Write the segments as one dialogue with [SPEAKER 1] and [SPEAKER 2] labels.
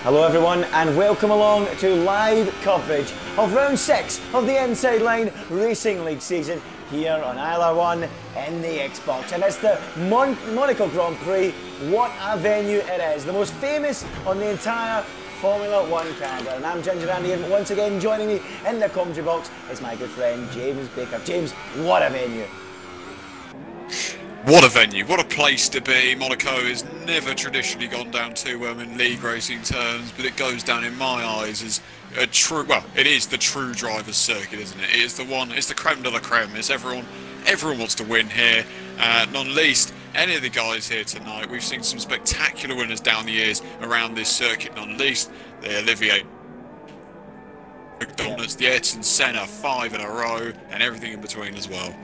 [SPEAKER 1] Hello everyone and welcome along to live coverage of round 6 of the Inside Line Racing League season here on ILR1 in the Xbox. And it's the Monaco Grand Prix. What a venue it is. The most famous on the entire Formula 1 calendar. And I'm Ginger Andy, and once again joining me in the commentary box is my good friend James Baker. James, what a venue.
[SPEAKER 2] What a venue, what a place to be. Monaco has never traditionally gone down too well in league racing terms, but it goes down in my eyes as a true, well, it is the true driver's circuit, isn't it? It is the one, it's the creme de la creme. It's everyone wants to win here, not least any of the guys here tonight. We've seen some spectacular winners down the years around this circuit, not least the Olivier McDonald's, the Ayrton Senna, 5 in a row, and everything in between as well.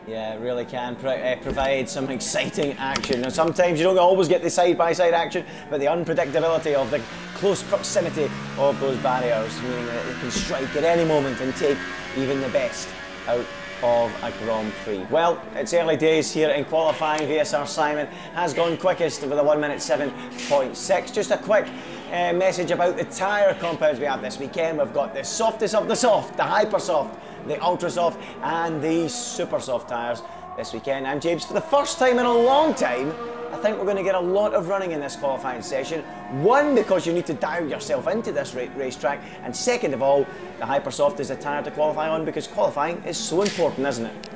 [SPEAKER 1] Yeah, it really can provide some exciting action. Now, sometimes you don't always get the side-by-side action, but the unpredictability of the close proximity of those barriers, meaning that it can strike at any moment and take even the best out of a Grand Prix. Well, it's early days here in qualifying. VSR Simon has gone quickest with a 1 minute 7.6. Just a quick message about the tyre compounds we have this weekend. We've got the softest of the soft, the hyper soft, the ultra soft and the super soft tyres this weekend. And James, for the first time in a long time, I think we're going to get a lot of running in this qualifying session. One, because you need to dial yourself into this racetrack, and second of all, the hyper soft is a tyre to qualify on because qualifying is so important, isn't it?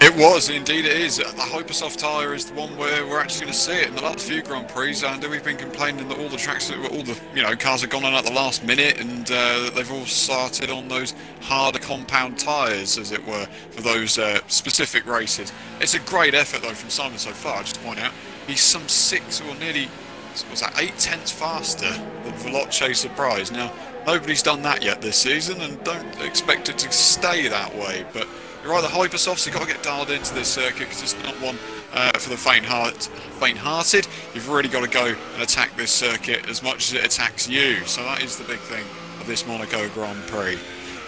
[SPEAKER 2] It was, indeed it is. The Hypersoft tyre is the one where we're actually going to see it in the last few Grand Prix, and we've been complaining that all the tracks, all the cars have gone on at the last minute, and they've all started on those harder compound tyres, as it were, for those specific races. It's a great effort though from Simon so far. Just to point out, he's some 6 or nearly, what's that, 8 tenths faster than Veloce Surprise. Now, nobody's done that yet this season, and don't expect it to stay that way, but you're right, the Hypersoft, so you've got to get dialed into this circuit because it's not one for the faint-hearted. You've really got to go and attack this circuit as much as it attacks you. So that is the big thing of this Monaco Grand Prix.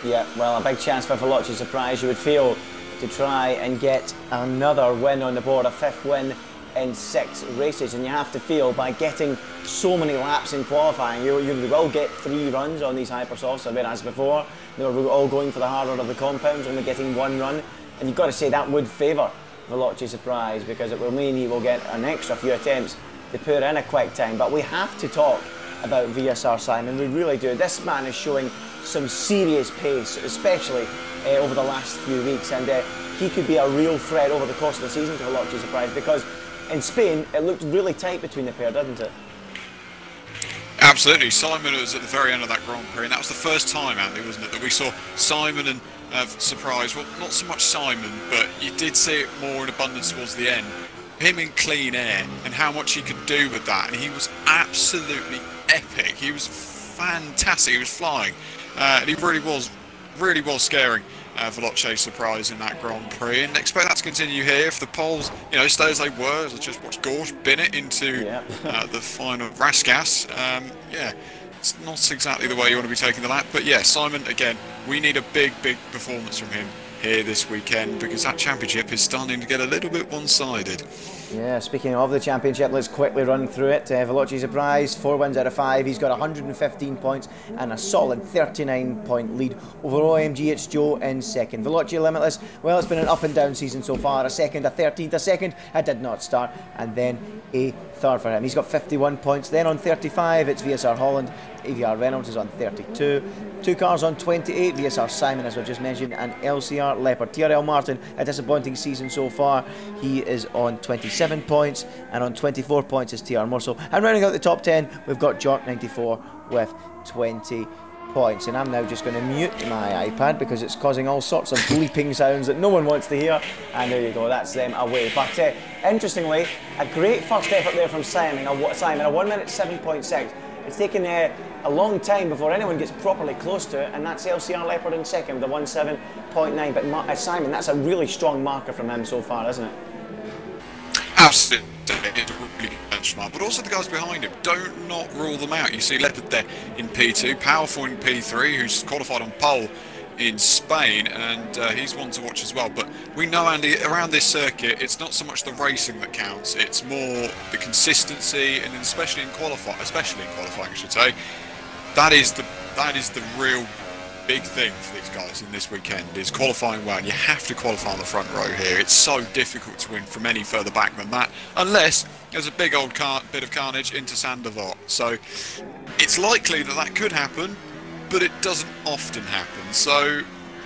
[SPEAKER 2] Yeah, well, a big chance for Veloce Surprise, you would feel, to try and get another win on the board, a 5th win in 6 races, and you have to feel by getting so many laps in qualifying, you will get 3 runs on these Hypersofts, whereas before they were all going for the harder of the compounds, only getting 1 run, and you've got to say that would favour Veloce Surprise because it will mean he will get an extra few attempts to put in a quick time. But we have to talk about VSR Simon, we really do. This man is showing some serious pace, especially over the last few weeks, and he could be a real threat over the course of the season to Veloce Surprise because in Spain, it looked really tight between the pair, didn't it? Absolutely. Simon was at the very end of that Grand Prix, and that was the first time, Andy, wasn't it, that we saw Simon and Surprise. Well, not so much Simon, but you did see it more in abundance towards the end. Him in clean air and how much he could do with that, and he was absolutely epic. He was fantastic. He was flying, and he really was scaring Veloce Surprise in that Grand Prix, and expect that to continue here if the poles, stay as they were. As I just watched Gorge bin it into the final Rasgas. Yeah, it's not exactly the way you want to be taking the lap, but yeah, Simon, again, we need a big performance from him here this weekend because that championship is starting to get a little bit one-sided.
[SPEAKER 1] Yeah, speaking of the championship, let's quickly run through it. Veloce Surprise, 4 wins out of 5. He's got 115 points and a solid 39-point lead over OMG. It's Joe in second. Veloce Limitless, well, it's been an up and down season so far. A second, a 13th, a second. It did not start, and then a third for him. He's got 51 points. Then on 35, it's VSR Holland. AVR Reynolds is on 32. 2 cars on 28. VSR Simon, as we just mentioned, and LCR Leopard. TRL Martin, a disappointing season so far. He is on 27 points, and on 24 points is TR Morsel. And rounding out the top 10, we've got Jork 94 with 20 points. And I'm now just going to mute my iPad because it's causing all sorts of bleeping sounds that no one wants to hear. And there you go, that's them away. But interestingly, a great first effort there from Simon, a 1 minute 7.6. It's taken a long time before anyone gets properly close to it, and that's LCR Leopard in second with a 1.7.9. But Simon, that's a really strong marker from him so far, isn't it?
[SPEAKER 2] Absolutely. It's a really good benchmark, but also the guys behind him, don't not rule them out. You see Leopard there in P2, Powerful in P3, who's qualified on pole in Spain, and he's one to watch as well. But we know, Andy, around this circuit, it's not so much the racing that counts; it's more the consistency, and especially in qualifying, I should say. That is the real big thing for these guys in this weekend, is qualifying well, and you have to qualify on the front row here. It's so difficult to win from any further back than that, unless there's a big old bit of carnage into Sandevot. So it's likely that that could happen, but it doesn't often happen. So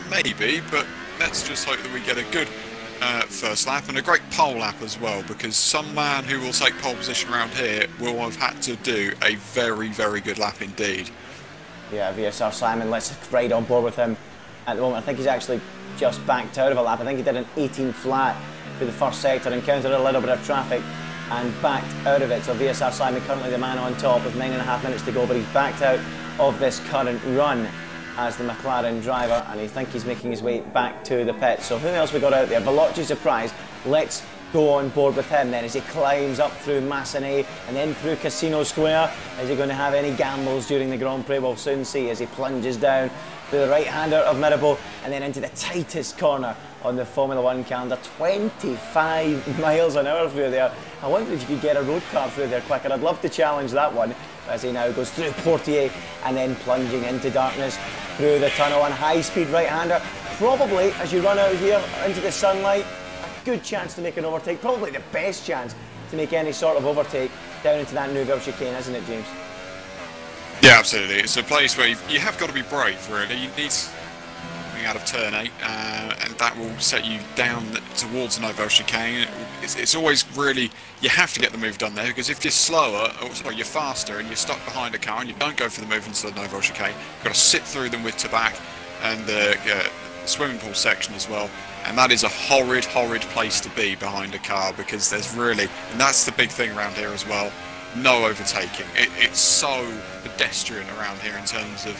[SPEAKER 2] maybe, but let's just hope that we get a good first lap and a great pole lap as well, because some man who will take pole position around here will have had to do a very, very good lap indeed.
[SPEAKER 1] Yeah, VSR Simon, let's ride on board with him at the moment. I think he's actually just backed out of a lap. I think he did an 18 flat through the first sector, encountered a little bit of traffic and backed out of it. So VSR Simon currently the man on top with 9.5 minutes to go, but he's backed out of this current run as the McLaren driver, and I think he's making his way back to the pit. So who else we got out there? Veloci Surprise. Let's go on board with him then as he climbs up through Massenet and then through Casino Square. Is he going to have any gambles during the Grand Prix? We'll soon see as he plunges down through the right-hander of Mirabeau and then into the tightest corner on the Formula 1 calendar. 25 miles an hour through there. I wonder if you could get a road car through there quicker. I'd love to challenge that one as he now goes through Portier and then plunging into darkness through the tunnel. And high-speed right-hander, probably as you run out here into the sunlight, good chance to make an overtake, probably the best chance to make any sort of overtake down into that Nouvelle chicane, isn't it, James?
[SPEAKER 2] Yeah, absolutely. It's a place where you have got to be brave, really. You need something out of turn 8, and that will set you down towards Nouvelle chicane. It's always really, you have to get the move done there, because if you're slower, or sorry, you're faster and you're stuck behind a car and you don't go for the move into the Nouvelle chicane, you've got to sit through them with Tabac and the swimming pool section as well. And that is a horrid, horrid place to be behind a car, because there's really, and that's the big thing around here as well, no overtaking. It's so pedestrian around here in terms of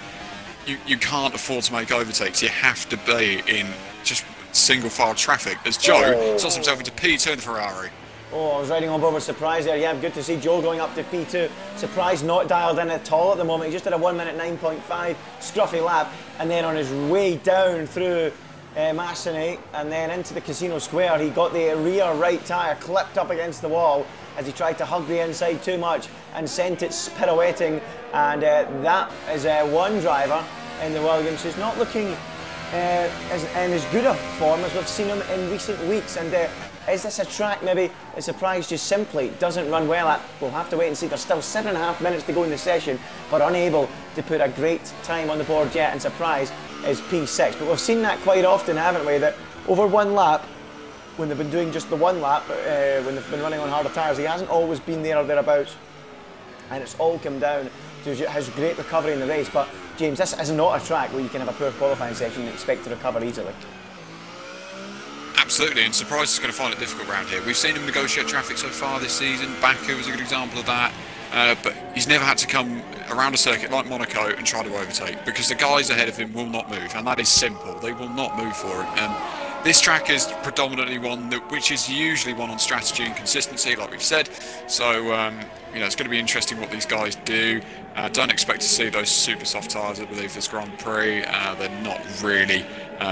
[SPEAKER 2] you can't afford to make overtakes. You have to be in just single file traffic, as Joe slots himself into P2 in the Ferrari.
[SPEAKER 1] Oh, I was riding on board with Surprise there. Yeah, good to see Joe going up to P2. Surprise not dialed in at all at the moment. He just did a 1 minute 9.5 scruffy lap, and then on his way down through Massenet and then into the Casino Square, he got the rear right tyre clipped up against the wall as he tried to hug the inside too much and sent it pirouetting. And that is one driver in the Williams who's not looking in as good a form as we've seen him in recent weeks. And is this a track maybe a Surprise just simply doesn't run well at? We'll have to wait and see. There's still 7.5 minutes to go in the session, but unable to put a great time on the board yet, and Surprise is P6. But we've seen that quite often, haven't we, that over one lap, when they've been doing just the one lap, when they've been running on harder tyres, he hasn't always been there or thereabouts, and it's all come down to his great recovery in the race. But James, this is not a track where you can have a poor qualifying session and expect to recover easily.
[SPEAKER 2] Absolutely, and Surprise is going to find it difficult around here. We've seen him negotiate traffic so far this season. Baku was a good example of that. But he's never had to come around a circuit like Monaco and try to overtake, because the guys ahead of him will not move, and that is simple. They will not move for it. This track is predominantly one which is usually one on strategy and consistency, like we've said. So you know, it's going to be interesting what these guys do. Don't expect to see those super soft tyres, I believe, this Grand Prix. They're not really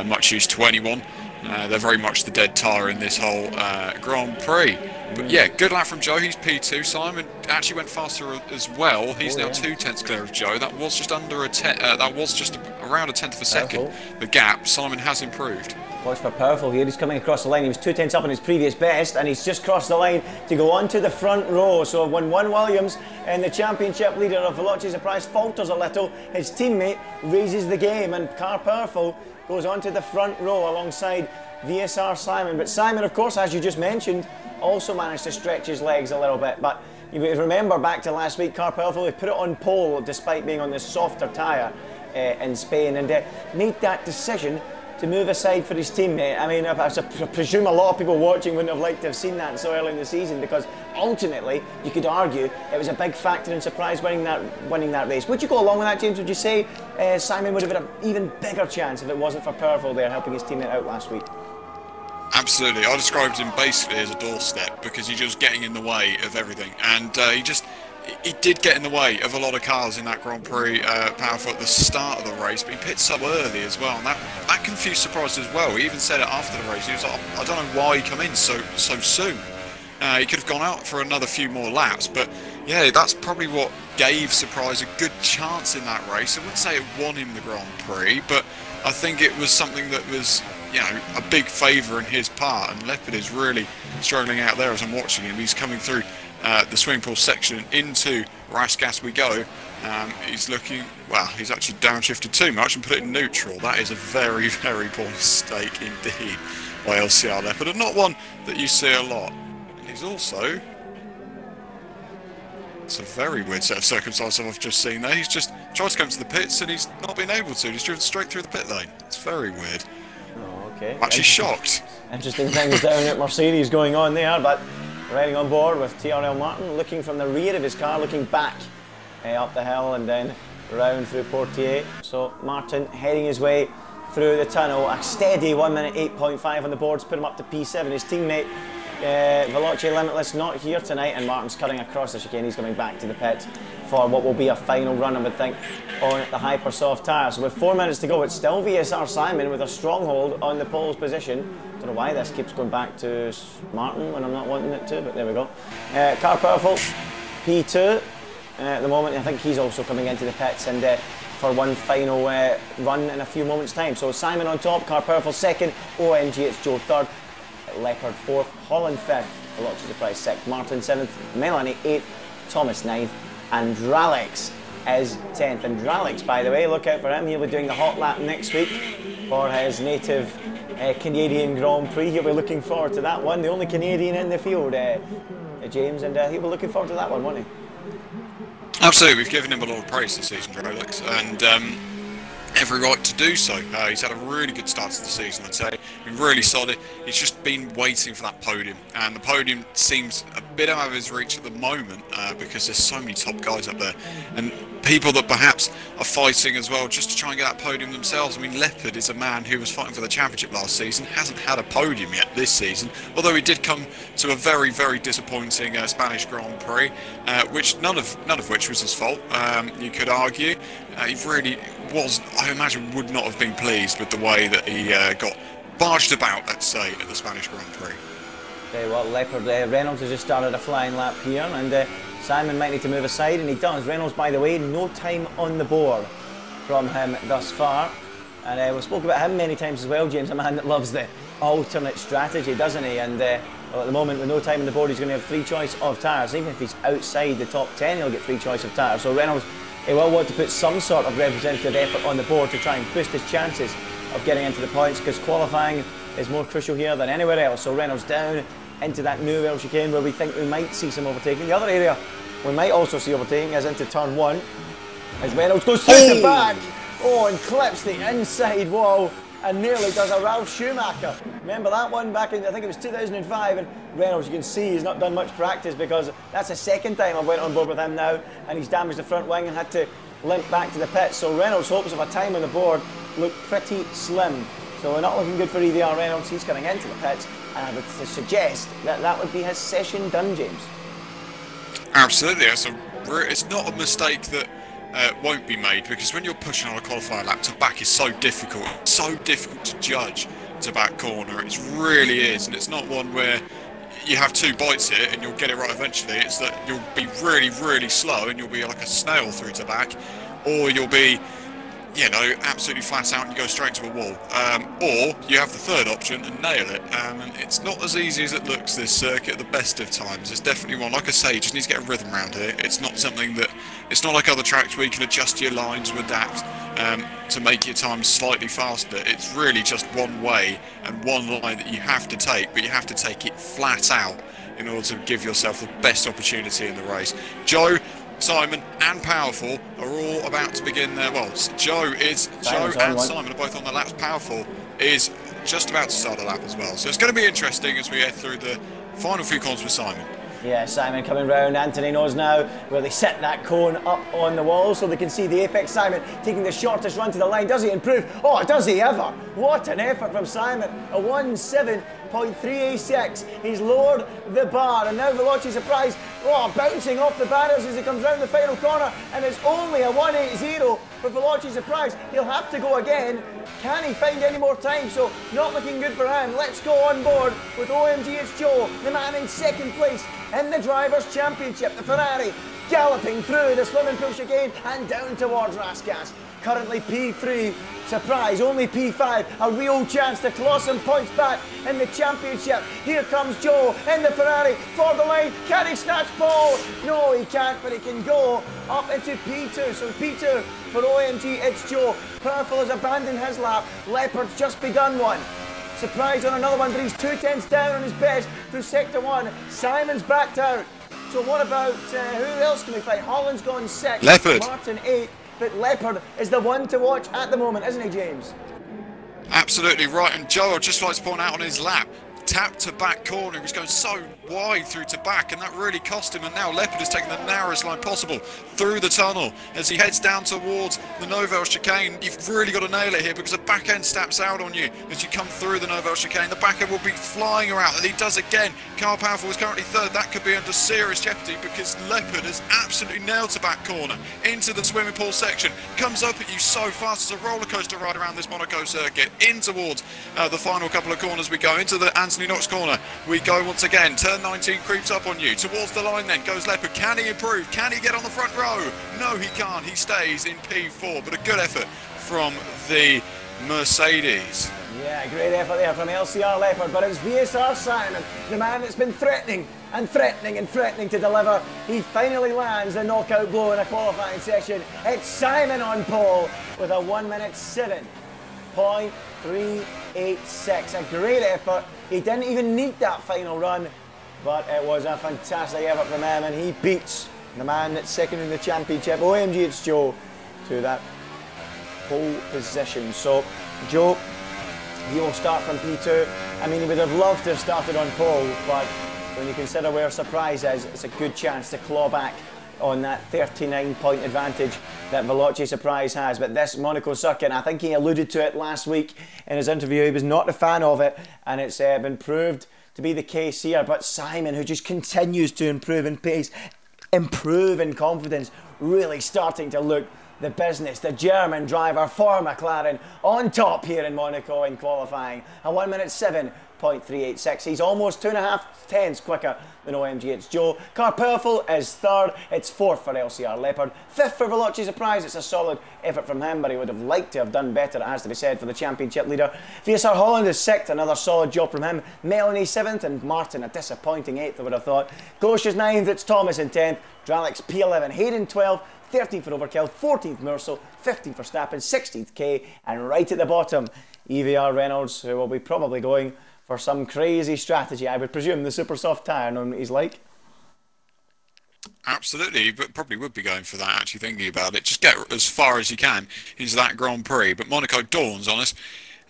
[SPEAKER 2] much use to anyone. They're very much the dead tyre in this whole Grand Prix. But yeah, good lap from Joe. He's P2. Simon actually went faster as well. He's now 2/10 clear of Joe. That was just under a that was just around a tenth of a second. The gap. Simon has improved.
[SPEAKER 1] Watch for Powerful here. He's coming across the line. He was 2/10 up on his previous best, and he's just crossed the line to go onto the front row. So when one Williams and the championship leader of Veloci Surprise falters a little, his teammate raises the game, and Car Powerful goes onto the front row alongside VSR Simon. But Simon, of course, as you just mentioned, also managed to stretch his legs a little bit. But you remember back to last week, Car Powerful, they put it on pole despite being on the softer tyre in Spain, and made that decision to move aside for his teammate. I mean, I presume a lot of people watching wouldn't have liked to have seen that so early in the season, because ultimately, you could argue it was a big factor in Surprise winning that race. Would you go along with that, James? Would you say Simon would have had an even bigger chance if it wasn't for Powerful there helping his teammate out last week?
[SPEAKER 2] Absolutely. I described him basically as a doorstep, because he's just getting in the way of everything, and he did get in the way of a lot of cars in that Grand Prix powerful at the start of the race, but he pitted so early as well, and that confused Surprise as well. He even said it after the race. He was like, I don't know why he came in so soon. He could have gone out for another few more laps, but yeah, that's probably what gave Surprise a good chance in that race. I wouldn't say it won him the Grand Prix, but I think it was something that was, you know, a big favour in his part, and Leopard is really struggling out there as I'm watching him. He's coming through the swimming pool section into Rasgas we go. He's looking, well, he's actually downshifted too much and put it in neutral. That is a very, very poor mistake indeed by LCR Leopard, and not one that you see a lot. And he's also, it's a very weird set of circumstances I've just seen there. He's just tried to come to the pits and he's not been able to. He's driven straight through the pit lane. It's very weird.
[SPEAKER 1] Oh, okay.
[SPEAKER 2] I'm actually shocked.
[SPEAKER 1] Interesting things down at Mercedes going on there, but riding on board with TRL Martin, looking from the rear of his car, looking back up the hill and then round through Portier. So Martin heading his way through the tunnel, a steady 1 minute 8.5 on the boards, put him up to P7. His teammate Veloce Limitless not here tonight, and Martin's cutting across the chicane. He's coming back to the pit for what will be a final run, I would think, on the Hypersoft tyre. So with 4 minutes to go, it's still VSR Simon with a stronghold on the pole's position. Don't know why this keeps going back to Martin when I'm not wanting it to, but there we go. Car Powerful, P2 at the moment. I think he's also coming into the pits and for one final run in a few moments' time. So Simon on top, Car Powerful second, OMG it's Joe third, Leopard fourth, Holland fifth, a lot of surprise sixth, Martin seventh, Melanie eighth, Thomas ninth, and Dralix is 10th. And Dralix, by the way, look out for him. He'll be doing the hot lap next week for his native Canadian Grand Prix. He'll be looking forward to that one. The only Canadian in the field, James, and he'll be looking forward to that one, won't he?
[SPEAKER 2] Absolutely, we've given him a lot of praise this season, Dralix, and every right to do so. He's had a really good start to the season, I'd say. Been really solid. He's just been waiting for that podium, and the podium seems a bit out of his reach at the moment because there's so many top guys up there, and people that perhaps are fighting as well just to try and get that podium themselves. I mean, Leopard is a man who was fighting for the championship last season, hasn't had a podium yet this season, although he did come to a very, very disappointing Spanish Grand Prix, which none of which was his fault. You could argue he really was, I imagine, would not have been pleased with the way that he got barged about, let's say, at the Spanish Grand Prix.
[SPEAKER 1] Okay, well, Leopard, Reynolds has just started a flying lap here, and Simon might need to move aside, and he does. Reynolds, by the way, no time on the board from him thus far. And we've spoken about him many times as well, James, a man that loves the alternate strategy, doesn't he? And well, at the moment, with no time on the board, he's going to have free choice of tyres. Even if he's outside the top 10, he'll get free choice of tyres. So Reynolds, he will want to put some sort of representative effort on the board to try and boost his chances of getting into the points, because qualifying is more crucial here than anywhere else. So Reynolds down into that new Welsh chicane where we think we might see some overtaking. The other area we might also see overtaking is into turn one, as Reynolds goes through the back, and clips the inside wall and nearly does a Ralph Schumacher. Remember that one back in, I think it was 2005, and Reynolds, you can see he's not done much practice, because that's the second time I went on board with him now, and he's damaged the front wing and had to limp back to the pits. So Reynolds' hopes of a time on the board look pretty slim. So we're not looking good for EDR Reynolds. He's coming into the pits, and I would suggest that that would be his session done, James.
[SPEAKER 2] Absolutely, it's not a mistake that won't be made, because when you're pushing on a qualifier lap, to back is so difficult to judge to back corner. It really is, and it's not one where you have two bites at it and you'll get it right eventually. It's that you'll be really, really slow and you'll be like a snail through to back, or you'll be, you know, absolutely flat out and you go straight to a wall. Or you have the third option and nail it. And it's not as easy as it looks, this circuit, at the best of times. It's definitely one, like I say, you just need to get a rhythm around here. It's not something that, it's not like other tracks where you can adjust your line to adapt to make your time slightly faster. It's really just one way and one line that you have to take, but you have to take it flat out in order to give yourself the best opportunity in the race. Joe, Simon and Powerful are all about to begin their, well, Joe and Simon are both on the laps. Powerful is just about to start a lap as well. So it's going to be interesting as we head through the final few corners with Simon.
[SPEAKER 1] Yeah, Simon coming round. Anthony knows now where they set that cone up on the wall so they can see the apex. Simon taking the shortest run to the line. Does he improve? Oh, does he ever? What an effort from Simon. A 1.7 180.386. He's lowered the bar, and now Veloci Surprise bouncing off the barriers as he comes round the final corner, and it's only a 180 for Veloci Surprise. He'll have to go again. Can he find any more time? So not looking good for him. Let's go on board with OMG It's Joe, the man in second place in the Drivers' Championship. The Ferrari galloping through the swimming pool chicane and down towards Raskas. Currently P3, Surprise, only P5, a real chance to claw some points back in the championship. Here comes Joe in the Ferrari for the line. Can he snatch pole? No, he can't, but he can go up into P2. So P2 for OMG It's Joe. Powerful has abandoned his lap. Leopard's just begun one. Surprise on another one, but he's 2/10 down on his best through sector 1. Simon's backed out. So what about, who else can we fight? Holland's gone 6th.
[SPEAKER 2] Leopard.
[SPEAKER 1] Martin 8th. But Leopard is the one to watch at the moment, isn't he, James?
[SPEAKER 2] Absolutely right, and Joe, I'd just like to point out on his lap, tap to back corner, he was going so wide through to back, and that really cost him, and now Leopard is taking the narrowest line possible through the tunnel as he heads down towards the Novel chicane. You've really got to nail it here because the back end steps out on you as you come through the Novel chicane. The back end will be flying around, and he does again. Carl Powerful is currently 3rd. That could be under serious jeopardy because Leopard has absolutely nailed to back corner into the swimming pool section. Comes up at you so fast as a roller coaster ride around this Monaco circuit. In towards the final couple of corners we go. Into the Anthony Knox corner we go once again. Turn 19 creeps up on you. Towards the line then goes Leopard. Can he improve? Can he get on the front row? No, he can't. He stays in P4, but a good effort from the Mercedes.
[SPEAKER 1] Yeah, great effort there from LCR Leopard, but it's VSR Simon, the man that's been threatening and threatening and threatening to deliver. He finally lands the knockout blow in a qualifying session. It's Simon on pole with a 1:07.386. A great effort. He didn't even need that final run, but it was a fantastic effort from him, and he beats the man that's second in the championship, OMG It's Joe, to that pole position. So Joe, he will start from P2. I mean, he would have loved to have started on pole, but when you consider where Surprise is, it's a good chance to claw back on that 39-point advantage that Veloci Surprise has. But this Monaco circuit, I think he alluded to it last week in his interview, he was not a fan of it, and it's been proved to be the case here. But Simon, who just continues to improve in pace, improve in confidence, really starting to look the business. The German driver for McLaren on top here in Monaco in qualifying. A 1:07.386. He's almost 2.5 tenths quicker than OMG It's Joe. Car Powerful is 3rd. It's 4th for LCR Leopard. 5th for Veloci Surprise. It's a solid effort from him, but he would have liked to have done better, it has to be said, for the championship leader. VSR Holland is 6th. Another solid job from him. Melanie 7th, and Martin a disappointing 8th, I would have thought. Gosh is 9th. It's Thomas in 10th. Dralix P11. Hayden 12th. 13th for Overkill, 14th Mercel, 15th for Verstappen, 16th K, and right at the bottom, EVR Reynolds, who will be probably going for some crazy strategy. I would presume the super soft tyre, knowing what he's like.
[SPEAKER 2] Absolutely, but probably would be going for that, actually thinking about it. Just get as far as you can into that Grand Prix, but Monaco dawns on us.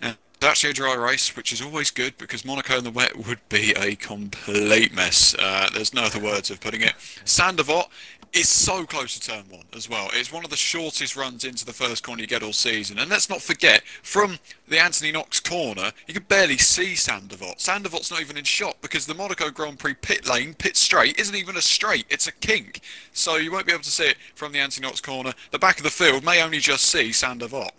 [SPEAKER 2] It's actually a dry race, which is always good because Monaco in the wet would be a complete mess. There's no other words of putting it. Sandavot is so close to turn 1 as well. It's one of the shortest runs into the first corner you get all season. And let's not forget, from the Anthony Knox corner, you can barely see Sandavot. Sandavot's not even in shot because the Monaco Grand Prix pit lane, pit straight, isn't even a straight, it's a kink. So you won't be able to see it from the Anthony Knox corner. The back of the field may only just see Sandavot.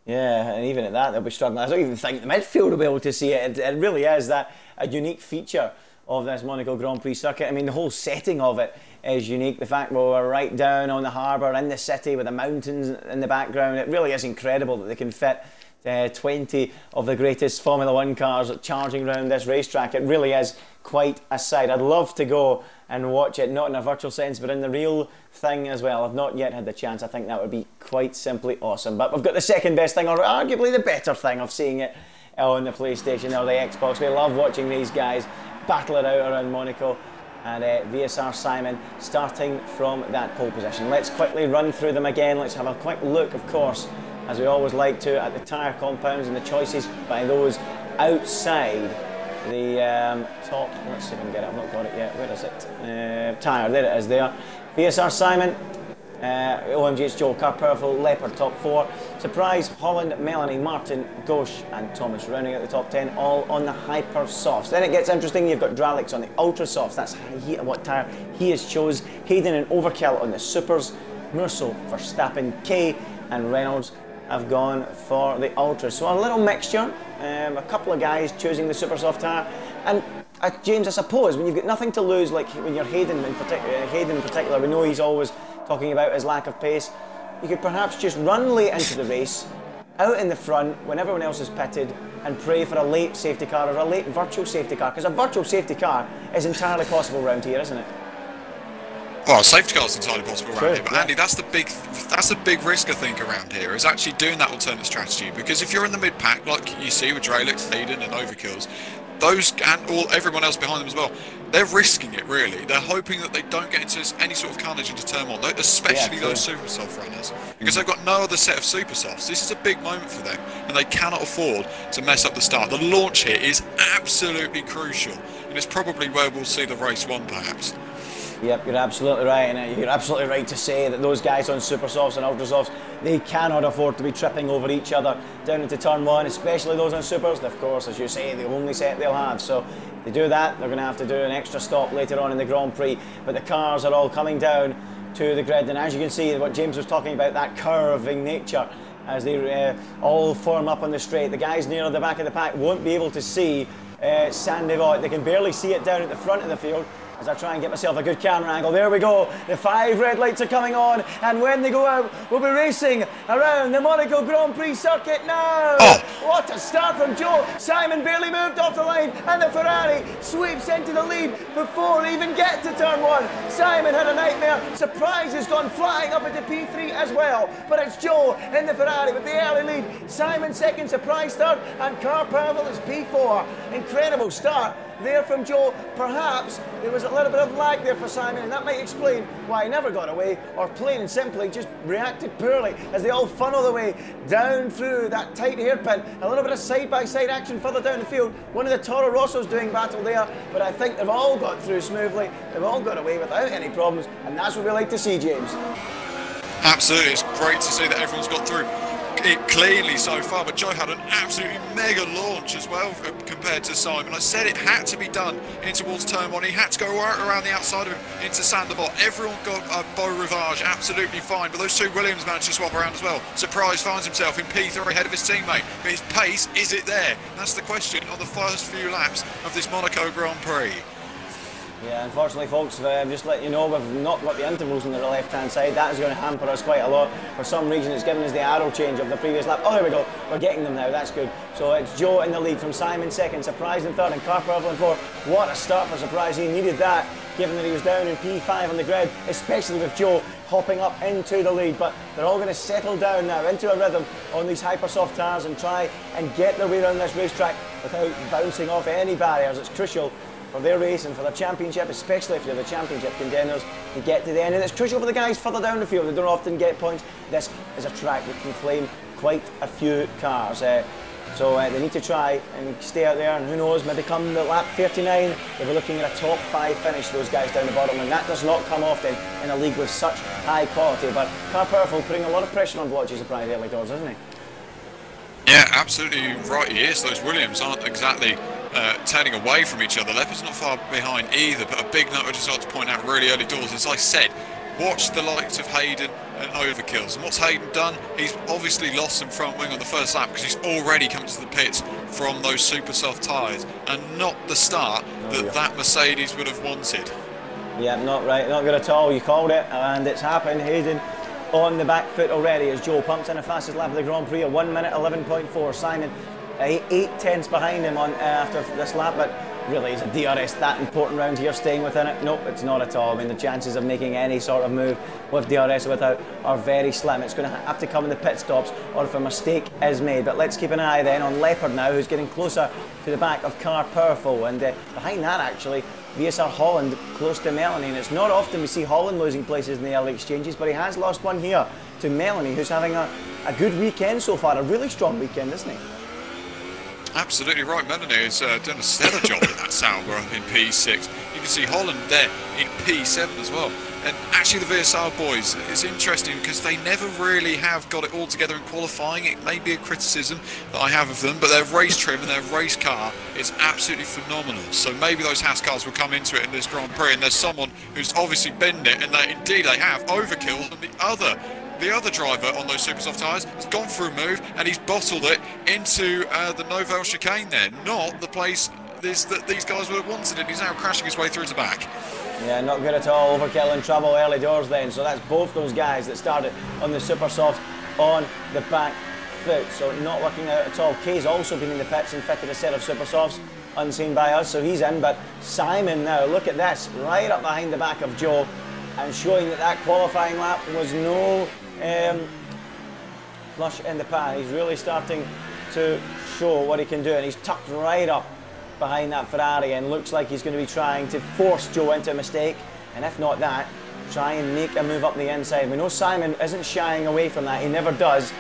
[SPEAKER 1] Yeah, and even at that, they'll be struggling. I don't even think the midfield will be able to see it. It really is that a unique feature of this Monaco Grand Prix circuit. I mean, the whole setting of it is unique. The fact we're right down on the harbour in the city with the mountains in the background, it really is incredible that they can fit 20 of the greatest Formula 1 cars charging around this racetrack. It really is quite a sight. I'd love to go and watch it, not in a virtual sense, but in the real thing as well. I've not yet had the chance. I think that would be quite simply awesome. But we've got the second best thing, or arguably the better thing, of seeing it on the PlayStation or the Xbox. We love watching these guys battle it out around Monaco. And VSR Simon starting from that pole position. Let's quickly run through them again. Let's have a quick look, of course, as we always like to, at the tyre compounds and the choices by those outside the top. Let's see if I can get it. I've not got it yet. Where is it? Tyre. There it is there. VSR Simon OMGH Joe, Car Powerful, Leopard top 4. Surprise, Holland, Melanie, Martin, Ghosh and Thomas rounding out the top 10, all on the Hyper Softs. Then it gets interesting, you've got Dralix on the Ultra Softs, that's what tyre he has chose. Hayden and Overkill on the Supers, Murso, Verstappen, Kay and Reynolds have gone for the Ultra. So a little mixture, a couple of guys choosing the Super Soft tyre. And James, I suppose, when you've got nothing to lose, like when you're Hayden in particular, we know he's always talking about his lack of pace, you could perhaps just run late into the race, out in the front when everyone else is pitted, and pray for a late safety car or a late virtual safety car, because a virtual safety car is entirely possible around here, isn't it?
[SPEAKER 2] Well, safety car is entirely possible around here, but
[SPEAKER 1] yeah.
[SPEAKER 2] Andy, that's the big risk I think around here, is actually doing that alternate strategy. Because if you're in the mid pack, like you see with Dralix, Hayden, and Overkills, those and everyone else behind them as well, they're risking it really. They're hoping that they don't get into any sort of carnage into turn one, especially those super soft runners, because they've got no other set of super softs. This is a big moment for them, and they cannot afford to mess up the start. The launch here is absolutely crucial, and it's probably where we'll see the race won, perhaps.
[SPEAKER 1] Yep, you're absolutely right, and you're absolutely right to say that those guys on Super Softs and Ultra Softs, they cannot afford to be tripping over each other down into turn one, especially those on Supers. Of course, as you say, the only set they'll have, so if they do that, they're going to have to do an extra stop later on in the Grand Prix, but the cars are all coming down to the grid, and as you can see, what James was talking about, that curving nature, as they all form up on the straight. The guys near the back of the pack won't be able to see Sandy Voigt. They can barely see it down at the front of the field. As I try and get myself a good camera angle, there we go. The 5 red lights are coming on, and when they go out, we'll be racing around the Monaco Grand Prix circuit now. Oh. What a start from Joe. Simon barely moved off the line, and the Ferrari sweeps into the lead before they even get to turn one. Simon had a nightmare. Surprise has gone flying up into P3 as well, but it's Joe in the Ferrari with the early lead. Simon second, Surprise third, and Car Powerful is P4. Incredible start there from Joe. Perhaps there was a little bit of lag there for Simon, and that might explain why he never got away, or plain and simply just reacted poorly as they all funnel their way down through that tight hairpin. A little bit of side-by-side action further down the field. One of the Toro Rossos doing battle there, but I think they've all got through smoothly. They've all got away without any problems, and that's what we like to see, James.
[SPEAKER 2] Absolutely, it's great to see that everyone's got through it cleanly so far, but Joe had an absolutely mega launch as well compared to Simon. I said it had to be done in towards turn one. He had to go right around the outside of him into Sandoval. Everyone got a Beau Rivage absolutely fine, but those two Williams managed to swap around as well. Surprise finds himself in P3 ahead of his teammate, but his pace, is it there? That's the question on the first few laps of this Monaco Grand Prix.
[SPEAKER 1] Yeah, unfortunately, folks, just let you know, we've not got the intervals on the left-hand side. That is going to hamper us quite a lot. For some reason, it's given us the arrow change of the previous lap. Oh, there we go. We're getting them now. That's good. So it's Joe in the lead from Simon second, Surprise in third, and Car Powerful in fourth. What a start for Surprise. He needed that, given that he was down in P5 on the grid, especially with Joe hopping up into the lead. But they're all going to settle down now into a rhythm on these hyper-soft tyres and try and get their way around this racetrack without bouncing off any barriers. It's crucial for their race and for the championship, especially if you're the championship contenders, to get to the end. And it's crucial for the guys further down the field. They don't often get points. This is a track that can claim quite a few cars. So they need to try and stay out there, and who knows, maybe come the lap 39, they'll be looking at a top 5 finish, those guys down the bottom, and that does not come often in a league with such high quality. But Car Powerful putting a lot of pressure on Blotchy Surprise early doors, isn't he?
[SPEAKER 2] Yeah, absolutely right he is. Those Williams aren't exactly turning away from each other. Leopard's not far behind either, but a big note I just like to point out really early doors, as I said, watch the likes of Hayden and Overkills. And what's Hayden done? He's obviously lost some front wing on the first lap because he's already come to the pits from those super soft tyres, and not the start that Mercedes would have wanted. Yeah, not right, not good at all. You called it, and it's happened. Hayden on the back foot already as Joe pumps in the fastest lap of the Grand Prix, a 1 minute 11.4. Simon 8/10 behind him on after this lap, but really is a DRS that important round here staying within it? Nope, it's not at all. I mean, the chances of making any sort of move with DRS or without are very slim. It's going to have to come in the pit stops or if a mistake is made. But let's keep an eye then on Leopard now, who's getting closer to the back of Car Powerful, and behind that actually VSR Holland close to Melanie. And it's not often we see Holland losing places in the early exchanges, but he has lost one here to Melanie, who's having a good weekend so far, a really strong weekend, isn't he? Absolutely right. Melanie has done a stellar job in that Sauber in P6. You can see Holland there in P7 as well. And actually the VSR boys, it's interesting because they never really have got it all together in qualifying. It may be a criticism that I have of them, but their race trim and their race car is absolutely phenomenal. So maybe those Haas cars will come into it in this Grand Prix, and there's someone who's obviously binned it, and indeed they have overkill, and the other driver on those super soft tyres has gone for a move and he's bottled it into the Novelle chicane there, not the place that these guys would have wanted it. He's now crashing his way through to back.
[SPEAKER 1] Yeah, not good at all. Overkill and trouble early doors then. So that's both those guys that started on the super soft on the back foot. So not working out at all. Kay's also been in the pits and fitted a set of super softs unseen by us, so he's in. But Simon now, look at this, right up behind the back of Joe, and showing that qualifying lap was no flush in the pan. He's really starting to show what he can do, and he's tucked right up behind that Ferrari and looks like he's going to be trying to force Joe into a mistake, and if not that, try and make a move up the inside. We know Simon isn't shying away from that, he never does,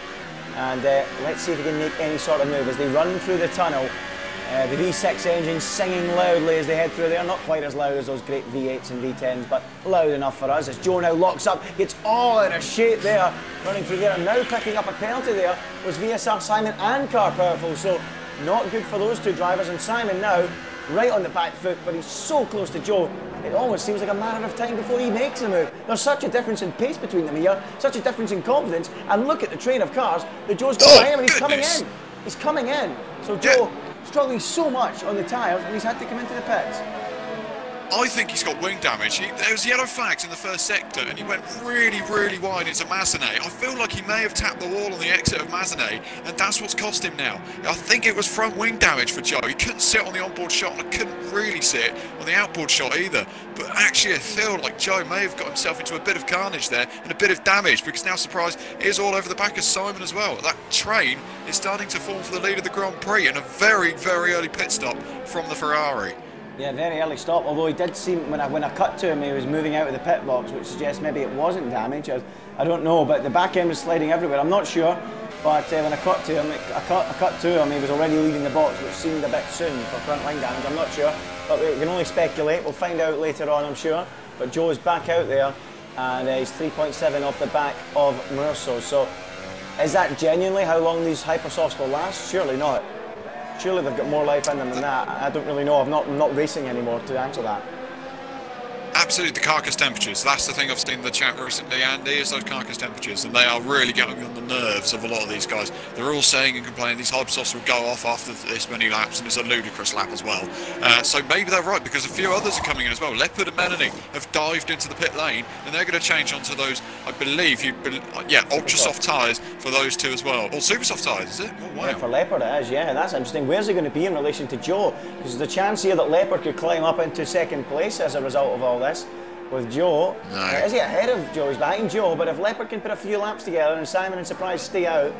[SPEAKER 1] and let's see if he can make any sort of move as they run through the tunnel. The V6 engine singing loudly as they head through there, not quite as loud as those great V8s and V10s, but loud enough for us as Joe now locks up, gets all out of shape there, running through there, and now picking up a penalty there was VSR Simon and Car Powerful, so not good for those two drivers. And Simon now right on the back foot, but he's so close to Joe, it almost seems like a matter of time before he makes a move. There's such a difference in pace between them here, such a difference in confidence, and look at the train of cars that Joe's got behind him, and he's coming in. He's coming in. So Joe struggling so much on the tyres, and he's had to come into the pits.
[SPEAKER 2] I think he's got wing damage. There was yellow flags in the first sector and he went really, really wide into Mazeney. I feel like he may have tapped the wall on the exit of Mazeney, and that's what's cost him now. I think it was front wing damage for Joe. He couldn't sit on the onboard shot, and I couldn't really sit on the outboard shot either. But actually I feel like Joe may have got himself into a bit of carnage there and a bit of damage, because now surprise is all over the back of Simon as well. That train is starting to form for the lead of the Grand Prix, and a very, very early pit stop from the Ferrari.
[SPEAKER 1] Yeah, very early stop, although he did seem, when I cut to him, he was moving out of the pit box, which suggests maybe it wasn't damage. I don't know, but the back end was sliding everywhere. I'm not sure, but when I cut to him, he was already leaving the box, which seemed a bit soon for front wing damage. I'm not sure, but we can only speculate. We'll find out later on, I'm sure. But Joe is back out there, and he's 3.7 off the back of Merceau. So is that genuinely how long these hypersofts will last? Surely not. Surely they've got more life in them than that. I don't really know. I'm not racing anymore to answer that.
[SPEAKER 2] Absolutely, the carcass temperatures. That's the thing I've seen in the chat recently, Andy, is those carcass temperatures, and they are really getting on the nerves of a lot of these guys. They're all saying and complaining these hypersofts will go off after this many laps, and it's a ludicrous lap as well. So maybe they're right, because a few others are coming in as well. Leopard and Melanie have dived into the pit lane, and they're going to change onto those, I believe, ultra soft tyres for those two as well. Or super soft tyres, is it? Oh, wow. Yeah,
[SPEAKER 1] for Leopard it is, yeah, that's interesting. Where's he going to be in relation to Joe? Because there's a chance here that Leopard could climb up into second place as a result of all this. With Joe, is he ahead of Joe? He's behind Joe, but if Leopard can put a few laps together and Simon and Surprise stay out,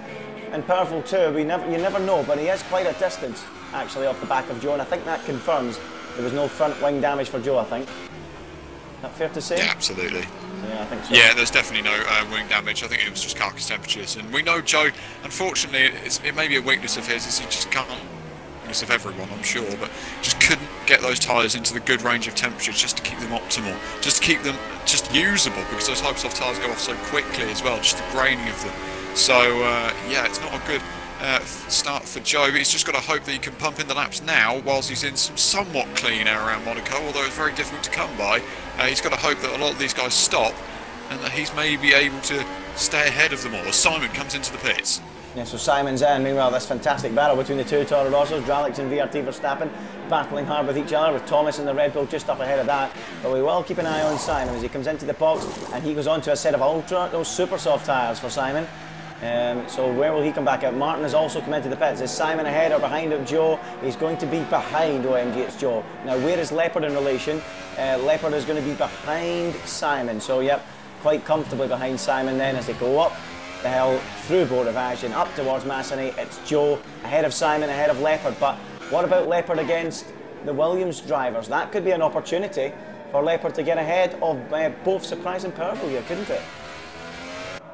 [SPEAKER 1] and Powerful too, you never know, but he is quite a distance actually off the back of Joe, and I think that confirms there was no front wing damage for Joe, I think. Is that fair to say?
[SPEAKER 2] Yeah, absolutely.
[SPEAKER 1] Yeah, I think so.
[SPEAKER 2] Yeah, there's definitely no wing damage. I think it was just carcass temperatures, and we know Joe, unfortunately, it may be a weakness of his, is he just can't, of everyone, I'm sure, but just couldn't get those tyres into the good range of temperatures just to keep them optimal, just to keep them just usable, because those hypersoft tyres go off so quickly as well, just the graining of them. So yeah, it's not a good start for Joe, but he's just got to hope that he can pump in the laps now whilst he's in some somewhat clean air around Monaco, although it's very difficult to come by. He's got to hope that a lot of these guys stop and that he's maybe able to stay ahead of them all as Simon comes into the pits.
[SPEAKER 1] Yeah, so Simon's in. Meanwhile, this fantastic battle between the two Toro Rossos, Dralix and VRT Verstappen, battling hard with each other, with Thomas and the Red Bull just up ahead of that. But we will keep an eye on Simon as he comes into the box, and he goes on to a set of those super soft tyres for Simon. So where will he come back out? Martin has also come into the pits. Is Simon ahead or behind of Joe? He's going to be behind OMG, it's Joe. Now, where is Leopard in relation? Leopard is going to be behind Simon. So, yep, quite comfortably behind Simon then as they go up the hill through Board of Action up towards Masseny. It's Joe ahead of Simon, ahead of Leopard. But what about Leopard against the Williams drivers? That could be an opportunity for Leopard to get ahead of both Surprise and Powerful here, couldn't it?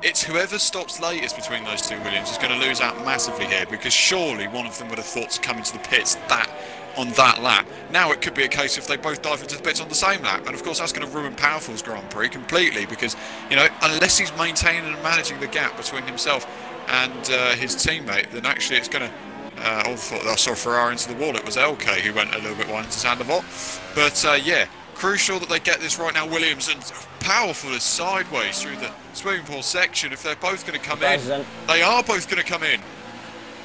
[SPEAKER 2] It's whoever stops latest between those two Williams is going to lose out massively here, because surely one of them would have thought to come into the pits that on that lap. Now it could be a case if they both dive into the pits on the same lap, and of course that's going to ruin Powerful's Grand Prix completely, because, you know, unless he's maintaining and managing the gap between himself and his teammate, then actually it's going to I saw Ferrari into the wall. It was LK who went a little bit wide into Sandoval. But yeah, crucial that they get this right now. Williams and Powerful is sideways through the swimming pool section. If they're both going to come in, they are both going to come in.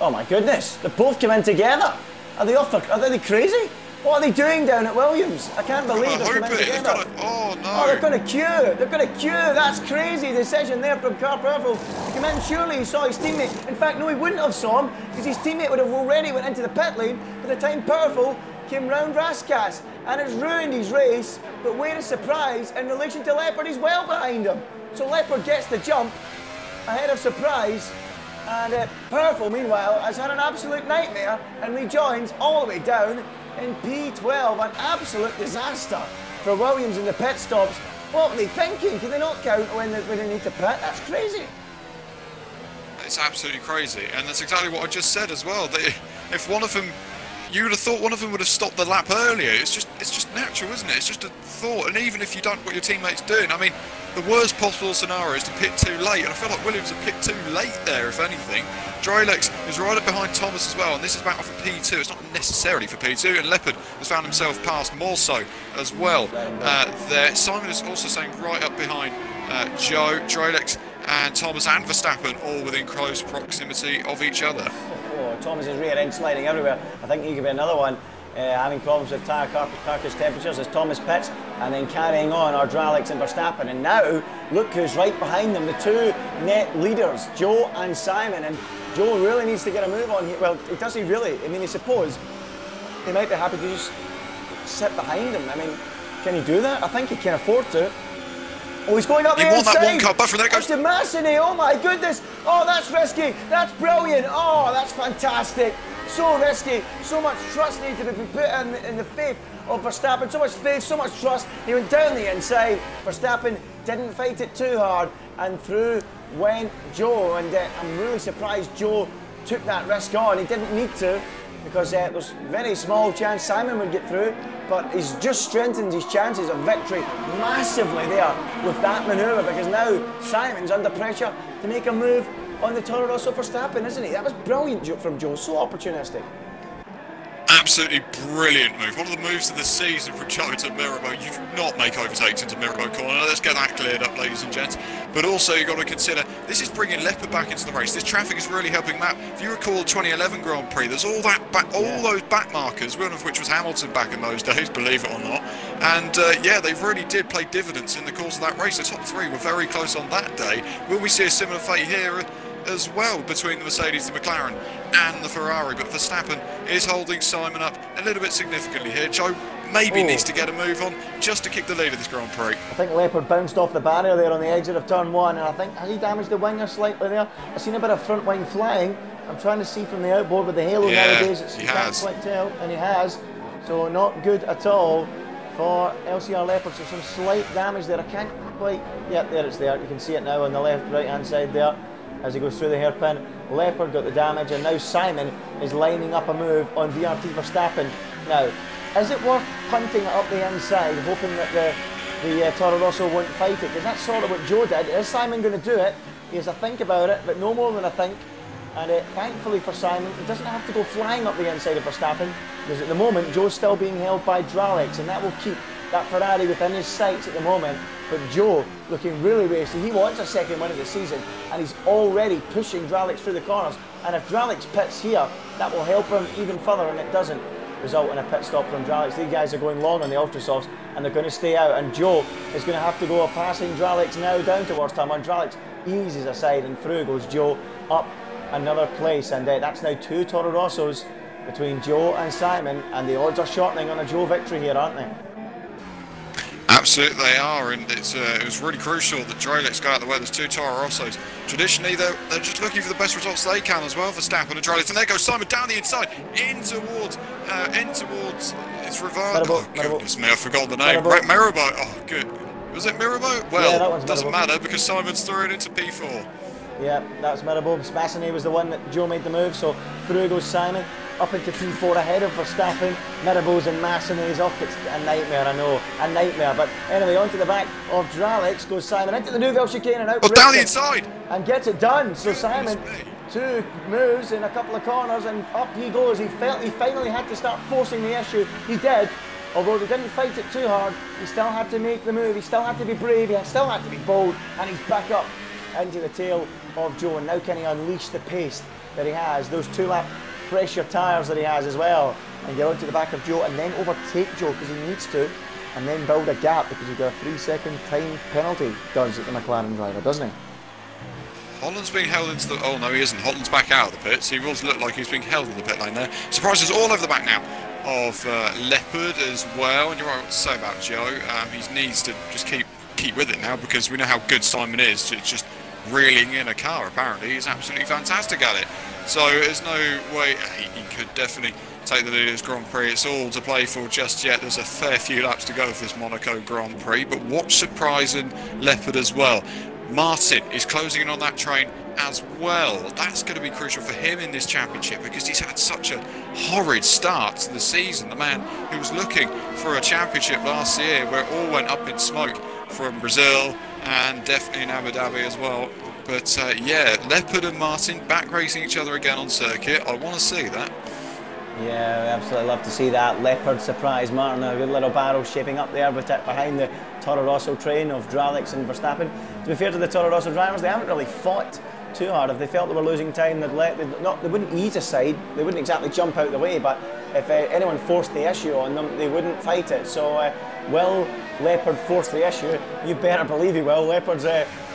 [SPEAKER 1] Oh my goodness, they're both coming together. Are they off? Are they crazy? What are they doing down at Williams? I can't believe they're coming together.
[SPEAKER 2] Oh no!
[SPEAKER 1] Oh, they're going to queue. They're going to queue. That's crazy decision there from Car Powerful to come in. Surely he saw his teammate. In fact, no, he wouldn't have saw him, because his teammate would have already went into the pit lane by the time Powerful came round Raskas, and it's ruined his race. But wait a surprise, in relation to Leopard, he's well behind him. So Leopard gets the jump ahead of Surprise. And Powerful, meanwhile, has had an absolute nightmare and rejoins all the way down in P12. An absolute disaster for Williams in the pit stops. What are they thinking? Can they not count when they need to pit? That's crazy.
[SPEAKER 2] It's absolutely crazy, and that's exactly what I just said as well. That if one of them, you would have thought one of them would have stopped the lap earlier. It's just natural, isn't it? It's just a thought. And even if you don't know what your teammate's doing, I mean, the worst possible scenario is to pit too late, and I feel like Williams have pit too late there, if anything. Drelex is right up behind Thomas as well, and this is back for P2. It's not necessarily for P2, and Leopard has found himself past more so as well there. Simon is also saying right up behind Joe, Drelex and Thomas and Verstappen, all within close proximity of each other.
[SPEAKER 1] Oh, Thomas's rear end sliding everywhere. I think he could be another one having problems with tyre carcass temperatures as Thomas pits, and then carrying on are Drelex and Verstappen. And now look who's right behind them, the two net leaders, Joe and Simon. And Joe really needs to get a move on here. Well, does he really? I mean, I suppose he might be happy to just sit behind him. I mean, can he do that? I think he can afford to. Oh, he's going up the inside.
[SPEAKER 2] That one cut buffer. There goes.
[SPEAKER 1] That's Massini. Oh my goodness. Oh, that's risky. That's brilliant. Oh, that's fantastic. So risky. So much trust needed to be put in the faith of Verstappen. So much faith, so much trust. He went down the inside. Verstappen didn't fight it too hard, and through went Joe. And I'm really surprised Joe took that risk on. He didn't need to, because there was very small chance Simon would get through, but he's just strengthened his chances of victory massively there with that manoeuvre, because now Simon's under pressure to make a move on the Toro Rosso Verstappen, isn't he? That was brilliant from Joe, so opportunistic.
[SPEAKER 2] Absolutely brilliant move. One of the moves of the season from Joe to Mirabeau. You do not make overtakes into Mirabeau corner. Let's get that cleared up, ladies and gents. But also you've got to consider, this is bringing Leopard back into the race. This traffic is really helping Matt. If you recall the 2011 Grand Prix, there's all those back markers, one of which was Hamilton back in those days, believe it or not. And yeah, they really did play dividends in the course of that race. The top three were very close on that day. Will we see a similar fate here as well between the Mercedes, the McLaren and the Ferrari? But Verstappen is holding Simon up a little bit significantly here. Joe maybe needs to get a move on just to kick the lead of this Grand Prix.
[SPEAKER 1] I think Leopard bounced off the barrier there on the exit of turn one, and I think, has he damaged the winger slightly there? I've seen a bit of front wing flying. I'm trying to see from the outboard with the halo nowadays. You can't quite tell, and he has. So not good at all for LCR Leopard. So some slight damage there. I can't quite, yeah, there it's there. You can see it now on the right hand side there as he goes through the hairpin. Leopard got the damage, and now Simon is lining up a move on VRT Verstappen. Now, is it worth punting it up the inside, hoping that the Toro Rosso won't fight it? Because that's sort of what Joe did. Is Simon going to do it? He has a think about it, but no more than a think. And thankfully for Simon, he doesn't have to go flying up the inside of Verstappen, because at the moment Joe's still being held by Drelex, and that will keep that Ferrari within his sights at the moment. But Joe looking really racy. He wants a second win of the season, and he's already pushing Drelex through the corners. And if Drelex pits here, that will help him even further, and it doesn't result in a pit stop from Drelex. These guys are going long on the Ultrasofts, and they're going to stay out, and Joe is going to have to go passing Drelex now down towards turn one. Drelex eases aside, and through goes Joe up another place, and that's now two Toro Rossos between Joe and Simon, and the odds are shortening on a Joe victory here, aren't they?
[SPEAKER 2] Absolutely they are, and it was really crucial that Drelex got out of the way. There's two Toro Rossos. Traditionally they're just looking for the best results they can as well for Verstappen and Drelex, and there goes Simon down the inside in towards it's Rivard. Oh goodness me, I forgot the name. Mirabeau. Oh good. Was it Mirabeau? Well, yeah, doesn't matter because Simon's threw it into P4.
[SPEAKER 1] Yeah, that's Mirabeau. Massini was the one that Joe made the move, so through goes Simon. up into P4 ahead of Verstappen. Mirabos and Massenet's up. It's a nightmare, I know, a nightmare. But anyway, onto the back of Dralix goes Simon into the Nouvelle chicane and out.
[SPEAKER 2] Oh, down the inside!
[SPEAKER 1] And gets it done. So Simon, 2 moves in a couple of corners and up he goes. He felt he finally had to start forcing the issue. He did. Although he didn't fight it too hard, he still had to make the move, he still had to be brave, he still had to be bold, and he's back up into the tail of Joe. And now can he unleash the pace that he has, those 2-lap pressure tyres that he has as well, and get onto the back of Joe and then overtake Joe because he needs to, and then build a gap because he's got a 3-second time penalty, does the McLaren driver, doesn't he?
[SPEAKER 2] Holland's being held into the... Oh, no, he isn't. Holland's back out of the pits. He was look like he's being held in the pit lane there. Surprises all over the back now of Leopard as well. And you're right what to say about Joe. He needs to just keep with it now because we know how good Simon is. It's just reeling in a car, apparently. He's absolutely fantastic at it. So there's no way... He could definitely take the leaders Grand Prix. It's all to play for just yet. There's a fair few laps to go for this Monaco Grand Prix. But what's surprising Leopard as well? Martin is closing in on that train as well. That's going to be crucial for him in this championship because he's had such a horrid start to the season. The man who was looking for a championship last year where it all went up in smoke from Brazil and definitely in Abu Dhabi as well. But yeah, Leopard and Martin back racing each other again on circuit. I want to see that.
[SPEAKER 1] Yeah, we absolutely love to see that. Leopard surprise Martin, a good little barrel shaping up there with it behind the Toro Rosso train of Dralix and Verstappen. To be fair to the Toro Rosso drivers, they haven't really fought too hard. If they felt they were losing time, they wouldn't ease aside, they wouldn't exactly jump out the way, but if anyone forced the issue on them, they wouldn't fight it. So will Leopard force the issue? You better believe he will. Leopard's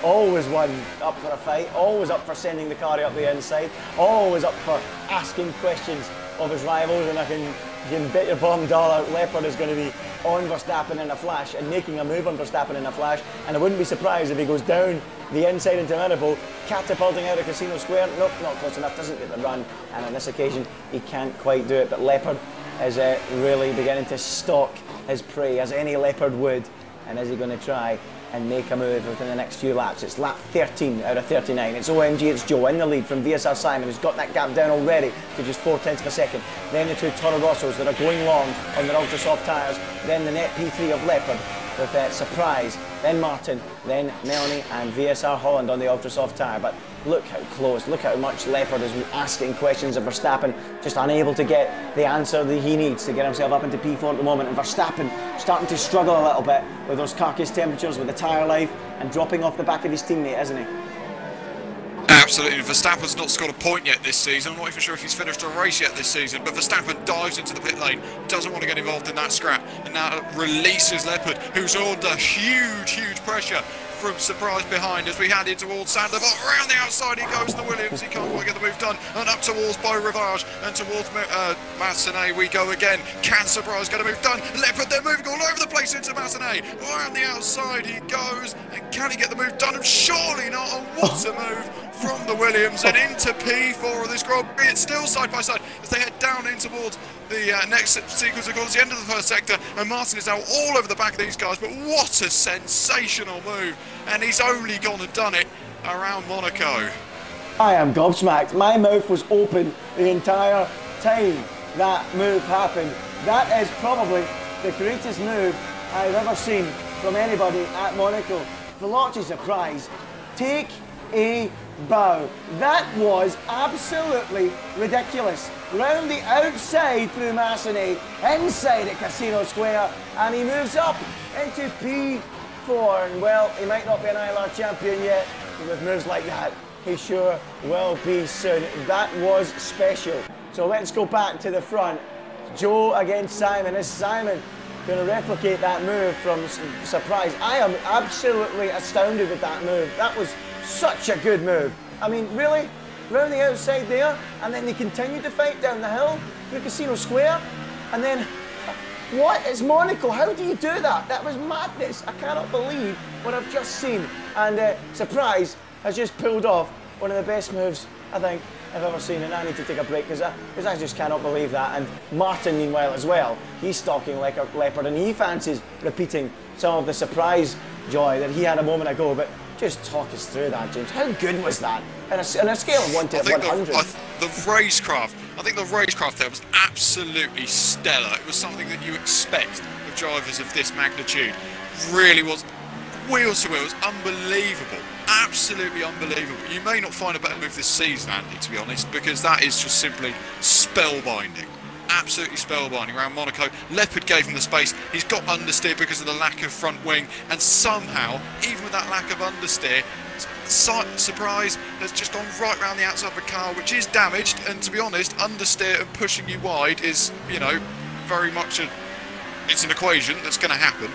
[SPEAKER 1] always one up for a fight, always up for sending the car up the inside, always up for asking questions of his rivals, and you can bet your bottom dollar Leopard is going to be on Verstappen in a flash and making a move on Verstappen in a flash, and I wouldn't be surprised if he goes down the inside into Monaco, catapulting out of Casino Square. Nope, not close enough, doesn't get the run, and on this occasion he can't quite do it. But Leopard is really beginning to stalk his prey, as any Leopard would, and is he going to try and make a move within the next few laps? It's lap 13 out of 39. It's OMG, it's Joe in the lead from VSR Simon, who's got that gap down already to just 0.4 of a second. Then the 2 Toro Rossos that are going long on their ultra soft tyres. Then the net P3 of Leopard with Surprise. Then Martin, then Melanie and VSR Holland on the ultra soft tyre. But look how close, look how much Leopard is asking questions of Verstappen, just unable to get the answer that he needs to get himself up into P4 at the moment. And Verstappen starting to struggle a little bit with those carcass temperatures, with the tyre life, and dropping off the back of his teammate, isn't he?
[SPEAKER 2] Absolutely. Verstappen's not scored a point yet this season. I'm not even sure if he's finished a race yet this season, but Verstappen dives into the pit lane, doesn't want to get involved in that scrap, and now releases Leopard, who's under huge pressure from Surprise behind as we head in towards Sandoval. Around the outside he goes, the Williams, he can't quite get the move done, and up towards Beau Rivage and towards Massenet we go again. Can Surprise get a move done? Leopard, they're moving all over the place into Massenet. Around the outside he goes, and can he get the move done? And surely not, and what a move from the Williams, and into P4 of this Grand Prix. It's still side by side as they head down in towards the next sequence of corners, the end of the first sector, and Martin is now all over the back of these guys. But what a sensational move, and he's only gone and done it around Monaco.
[SPEAKER 1] I am gobsmacked. My mouth was open the entire time that move happened. That is probably the greatest move I've ever seen from anybody at Monaco. Veloci Surprise, take a bow. That was absolutely ridiculous. Round the outside through Massenet, inside at Casino Square, and he moves up into P4. And well, he might not be an ILR champion yet, but with moves like that, he sure will be soon. That was special. So let's go back to the front. Joe against Simon. Is Simon going to replicate that move from Surprise? I am absolutely astounded with that move. That was such a good move. I mean, really? Round the outside there, and then they continued to fight down the hill through Casino Square, and then what is Monaco? How do you do that? That was madness. I cannot believe what I've just seen. And Surprise has just pulled off one of the best moves I think I've ever seen, and I need to take a break because I just cannot believe that. And Martin, meanwhile, as well, he's stalking like a leopard, and he fancies repeating some of the Surprise joy that he had a moment ago. But Just talk us through that, James. How good was that? On a scale of 1 to 100.
[SPEAKER 2] The racecraft, I think the racecraft there was absolutely stellar. It was something that you expect of drivers of this magnitude. Really was wheel to wheel. It was unbelievable. Absolutely unbelievable. You may not find a better move this season, Andy, to be honest, because that is just simply spellbinding. Absolutely spellbinding around Monaco. Leopard gave him the space. He's got understeer because of the lack of front wing, and somehow, even with that lack of understeer, Surprise has just gone right round the outside of the car, which is damaged. And to be honest, understeer and pushing you wide is, you know, very much it's an equation that's going to happen.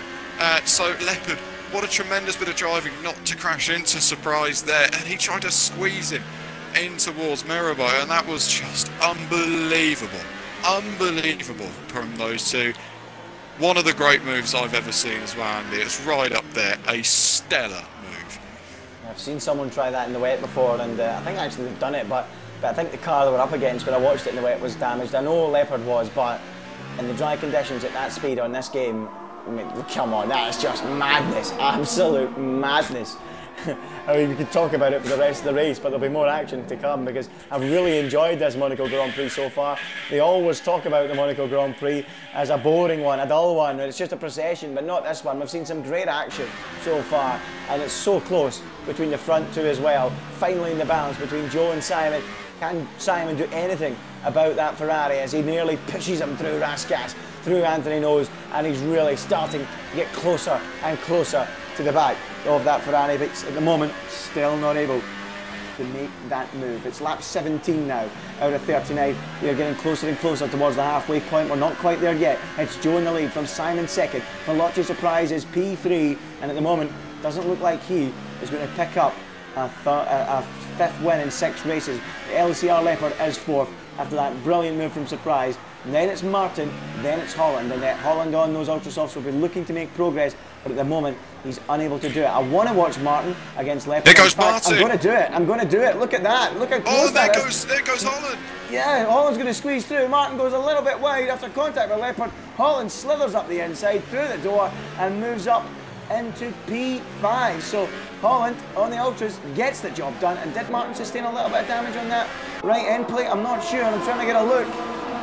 [SPEAKER 2] So Leopard, what a tremendous bit of driving not to crash into Surprise there, and he tried to squeeze him in towards Mirabeau, and that was just unbelievable. Unbelievable from those two. One of the great moves I've ever seen as well, Andy. It's right up there, a stellar move.
[SPEAKER 1] I've seen someone try that in the wet before, and I think actually they've done it, but I think the car they were up against when I watched it in the wet was damaged. I know Leopard was, but in the dry conditions at that speed on this game, I mean, come on, that is just madness, absolute madness. I mean, we could talk about it for the rest of the race, but there'll be more action to come because I've really enjoyed this Monaco Grand Prix so far. They always talk about the Monaco Grand Prix as a boring one, a dull one, and it's just a procession, but not this one. We've seen some great action so far, and it's so close between the front two as well. Finally in the balance between Joe and Simon. Can Simon do anything about that Ferrari as he nearly pushes him through Rascas, through Anthony Nose, and he's really starting to get closer and closer to the back of that Ferrari, but at the moment still not able to make that move. It's lap 17 now out of 39. We're getting closer and closer towards the halfway point. We're not quite there yet. It's Joe in the lead from Simon second. Veloci Surprise is P3, and at the moment doesn't look like he is going to pick up a fifth win in 6 races. The LCR Leopard is fourth after that brilliant move from Surprise. And then it's Martin, then it's Holland, and Holland on those Ultrasofts will be looking to make progress, but at the moment he's unable to do it. I want to watch Martin against Leopard.
[SPEAKER 2] There goes Martin.
[SPEAKER 1] I'm going to do it. I'm going to do it. Look at that. Look how close that is.
[SPEAKER 2] There goes Holland.
[SPEAKER 1] Yeah, Holland's going to squeeze through. Martin goes a little bit wide after contact with Leopard. Holland slithers up the inside through the door and moves up into P5. So Holland on the Ultras gets the job done. And did Martin sustain a little bit of damage on that right end plate? I'm not sure. I'm trying to get a look.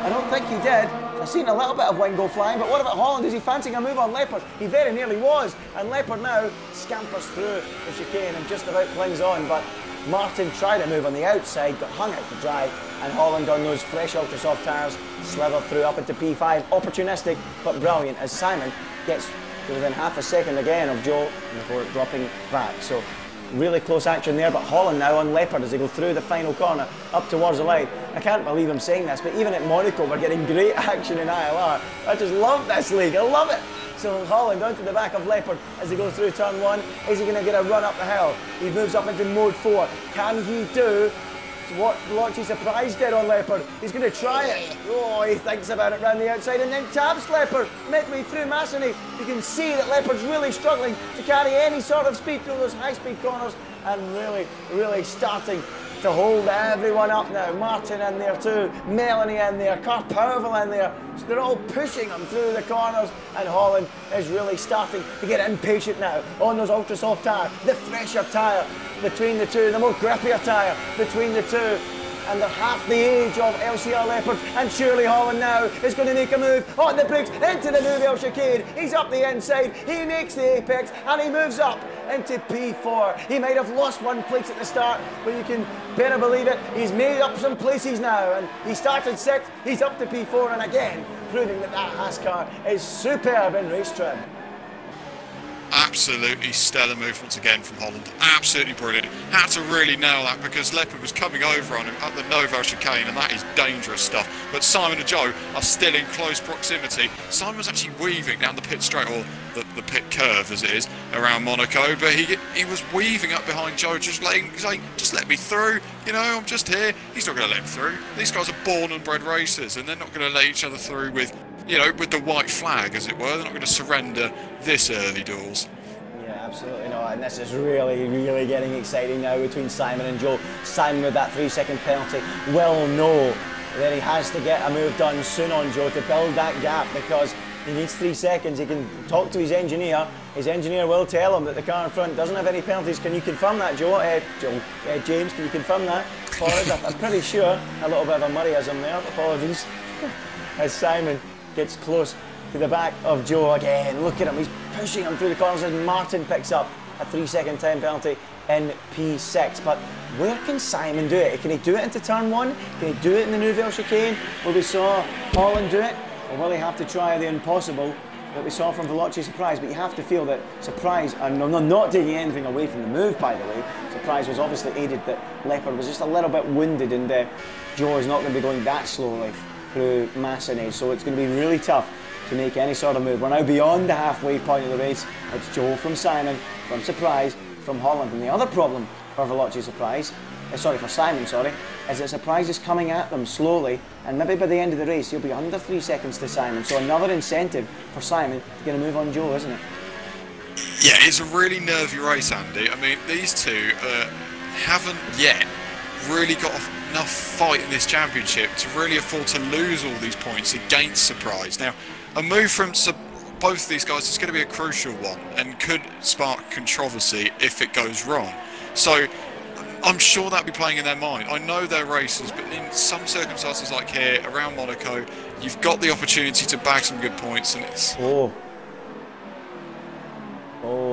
[SPEAKER 1] I don't think he did. I've seen a little bit of wing go flying, but what about Holland? Is he fancying a move on Leopard? He very nearly was, and Leopard now scampers through the chicane and just about clings on, but Martin tried a move on the outside, got hung out to dry, and Holland on those fresh Ultrasoft tyres slithered through up into P5. Opportunistic, but brilliant, as Simon gets to within half a second again of Joe before dropping back. So really close action there, but Holland now on Leopard as they go through the final corner up towards the line. I can't believe I'm saying this, but even at Monaco we're getting great action in ILR. I just love this league, I love it. So Holland onto the back of Leopard as they go through turn 1. Is he going to get a run up the hill? He moves up into mode 4. Can he do what Veloci Surprise did on Leopard? He's going to try it. Oh, he thinks about it round the outside and then taps Leopard midway through Masseny. You can see that Leopard's really struggling to carry any sort of speed through those high-speed corners and really starting to hold everyone up now. Martin in there too, Melanie in there, Karpovel in there. So they're all pushing him through the corners, and Holland is really starting to get impatient now on those Ultrasoft tyre, the fresher tyre between the two, the more grippier tyre between the two. And they're half the age of LCR Leopard, and surely Holland now is going to make a move on the brakes into the Nouvelle chicane. He's up the inside, he makes the apex, and he moves up into P4. He might have lost 1 place at the start, but you can better believe it, he's made up some places now, and he started 6th, he's up to P4, and again, proving that that Haas car is superb in race trim.
[SPEAKER 2] Absolutely stellar move once again from Holland. Absolutely brilliant. Had to really nail that because Leopard was coming over on him at the Nouvelle chicane, and that is dangerous stuff. But Simon and Joe are still in close proximity. Simon was actually weaving down the pit straight, or the pit curve as it is, around Monaco, but he was weaving up behind Joe, just saying, just let me through, you know, I'm just here. He's not going to let him through. These guys are born and bred racers, and they're not going to let each other through with, you know, with the white flag, as it were. They're not going to surrender this early doors.
[SPEAKER 1] Yeah, absolutely not. And this is really getting exciting now between Simon and Joe. Simon with that 3-second penalty will know that he has to get a move done soon on Joe to build that gap, because He needs 3 seconds. He can talk to his engineer. His engineer will tell him that the car in front doesn't have any penalties. Can you confirm that, Joe? James, can you confirm that for us? I'm pretty sure. A little bit of a Murrayism there. Apologies. As Simon gets close to the back of Joe again. Look at him. He's pushing him through the corners, and Martin picks up a 3-second time penalty in P6. But where can Simon do it? Can he do it into turn 1? Can he do it in the Nouvelle chicane where we saw Holland do it? Or will he have to try the impossible that we saw from Veloci Surprise? But you have to feel that Surprise, and I'm not taking anything away from the move, by the way. Surprise was obviously aided that Leopard was just a little bit wounded, and Joe is not going to be going that slowly through Massenet, so it's going to be really tough to make any sort of move. We're now beyond the halfway point of the race. It's Joe from Simon, from Surprise, from Holland. And the other problem for Veloci Surprise, for Simon, is that Surprise is coming at them slowly, and maybe by the end of the race he'll be under 3 seconds to Simon. So another incentive for Simon to get a move on Joe, isn't it?
[SPEAKER 2] Yeah, it's a really nervy race, Andy. I mean, these two haven't yet really got enough fight in this championship to really afford to lose all these points against Surprise. Now, a move from both of these guys is going to be a crucial one and could spark controversy if it goes wrong. So I'm sure that'll be playing in their mind. I know they're racers, but in some circumstances like here, around Monaco, you've got the opportunity to bag some good points, and it's...
[SPEAKER 1] Oh,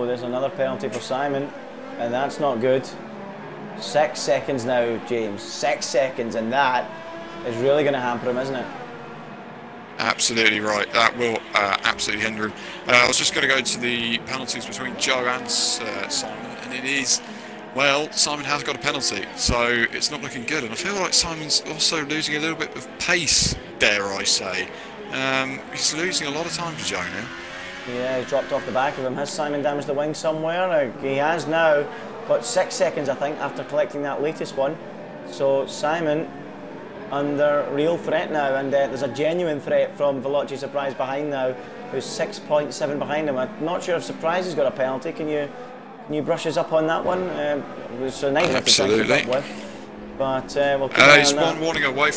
[SPEAKER 1] there's another penalty for Simon, and that's not good. 6 seconds now, James. 6 seconds, and that is really going to hamper him, isn't it?
[SPEAKER 2] Absolutely right. That will absolutely hinder him. I was just going to go to the penalties between Joe and Simon, and it is... Well, Simon has got a penalty, so it's not looking good. And I feel like Simon's also losing a little bit of pace, dare I say. He's losing a lot of time to Joe now. Yeah,
[SPEAKER 1] he's dropped off the back of him. Has Simon damaged the wing somewhere? He has now. Got 6 seconds, I think, after collecting that latest one. So Simon under real threat now, and there's a genuine threat from Veloci Surprise behind now, who's 6.7 behind him. I'm not sure if Surprise has got a penalty. Can you brush us up on that one? It was a nice
[SPEAKER 2] absolutely.
[SPEAKER 1] But we'll keep an eye
[SPEAKER 2] he's
[SPEAKER 1] on that.
[SPEAKER 2] one warning away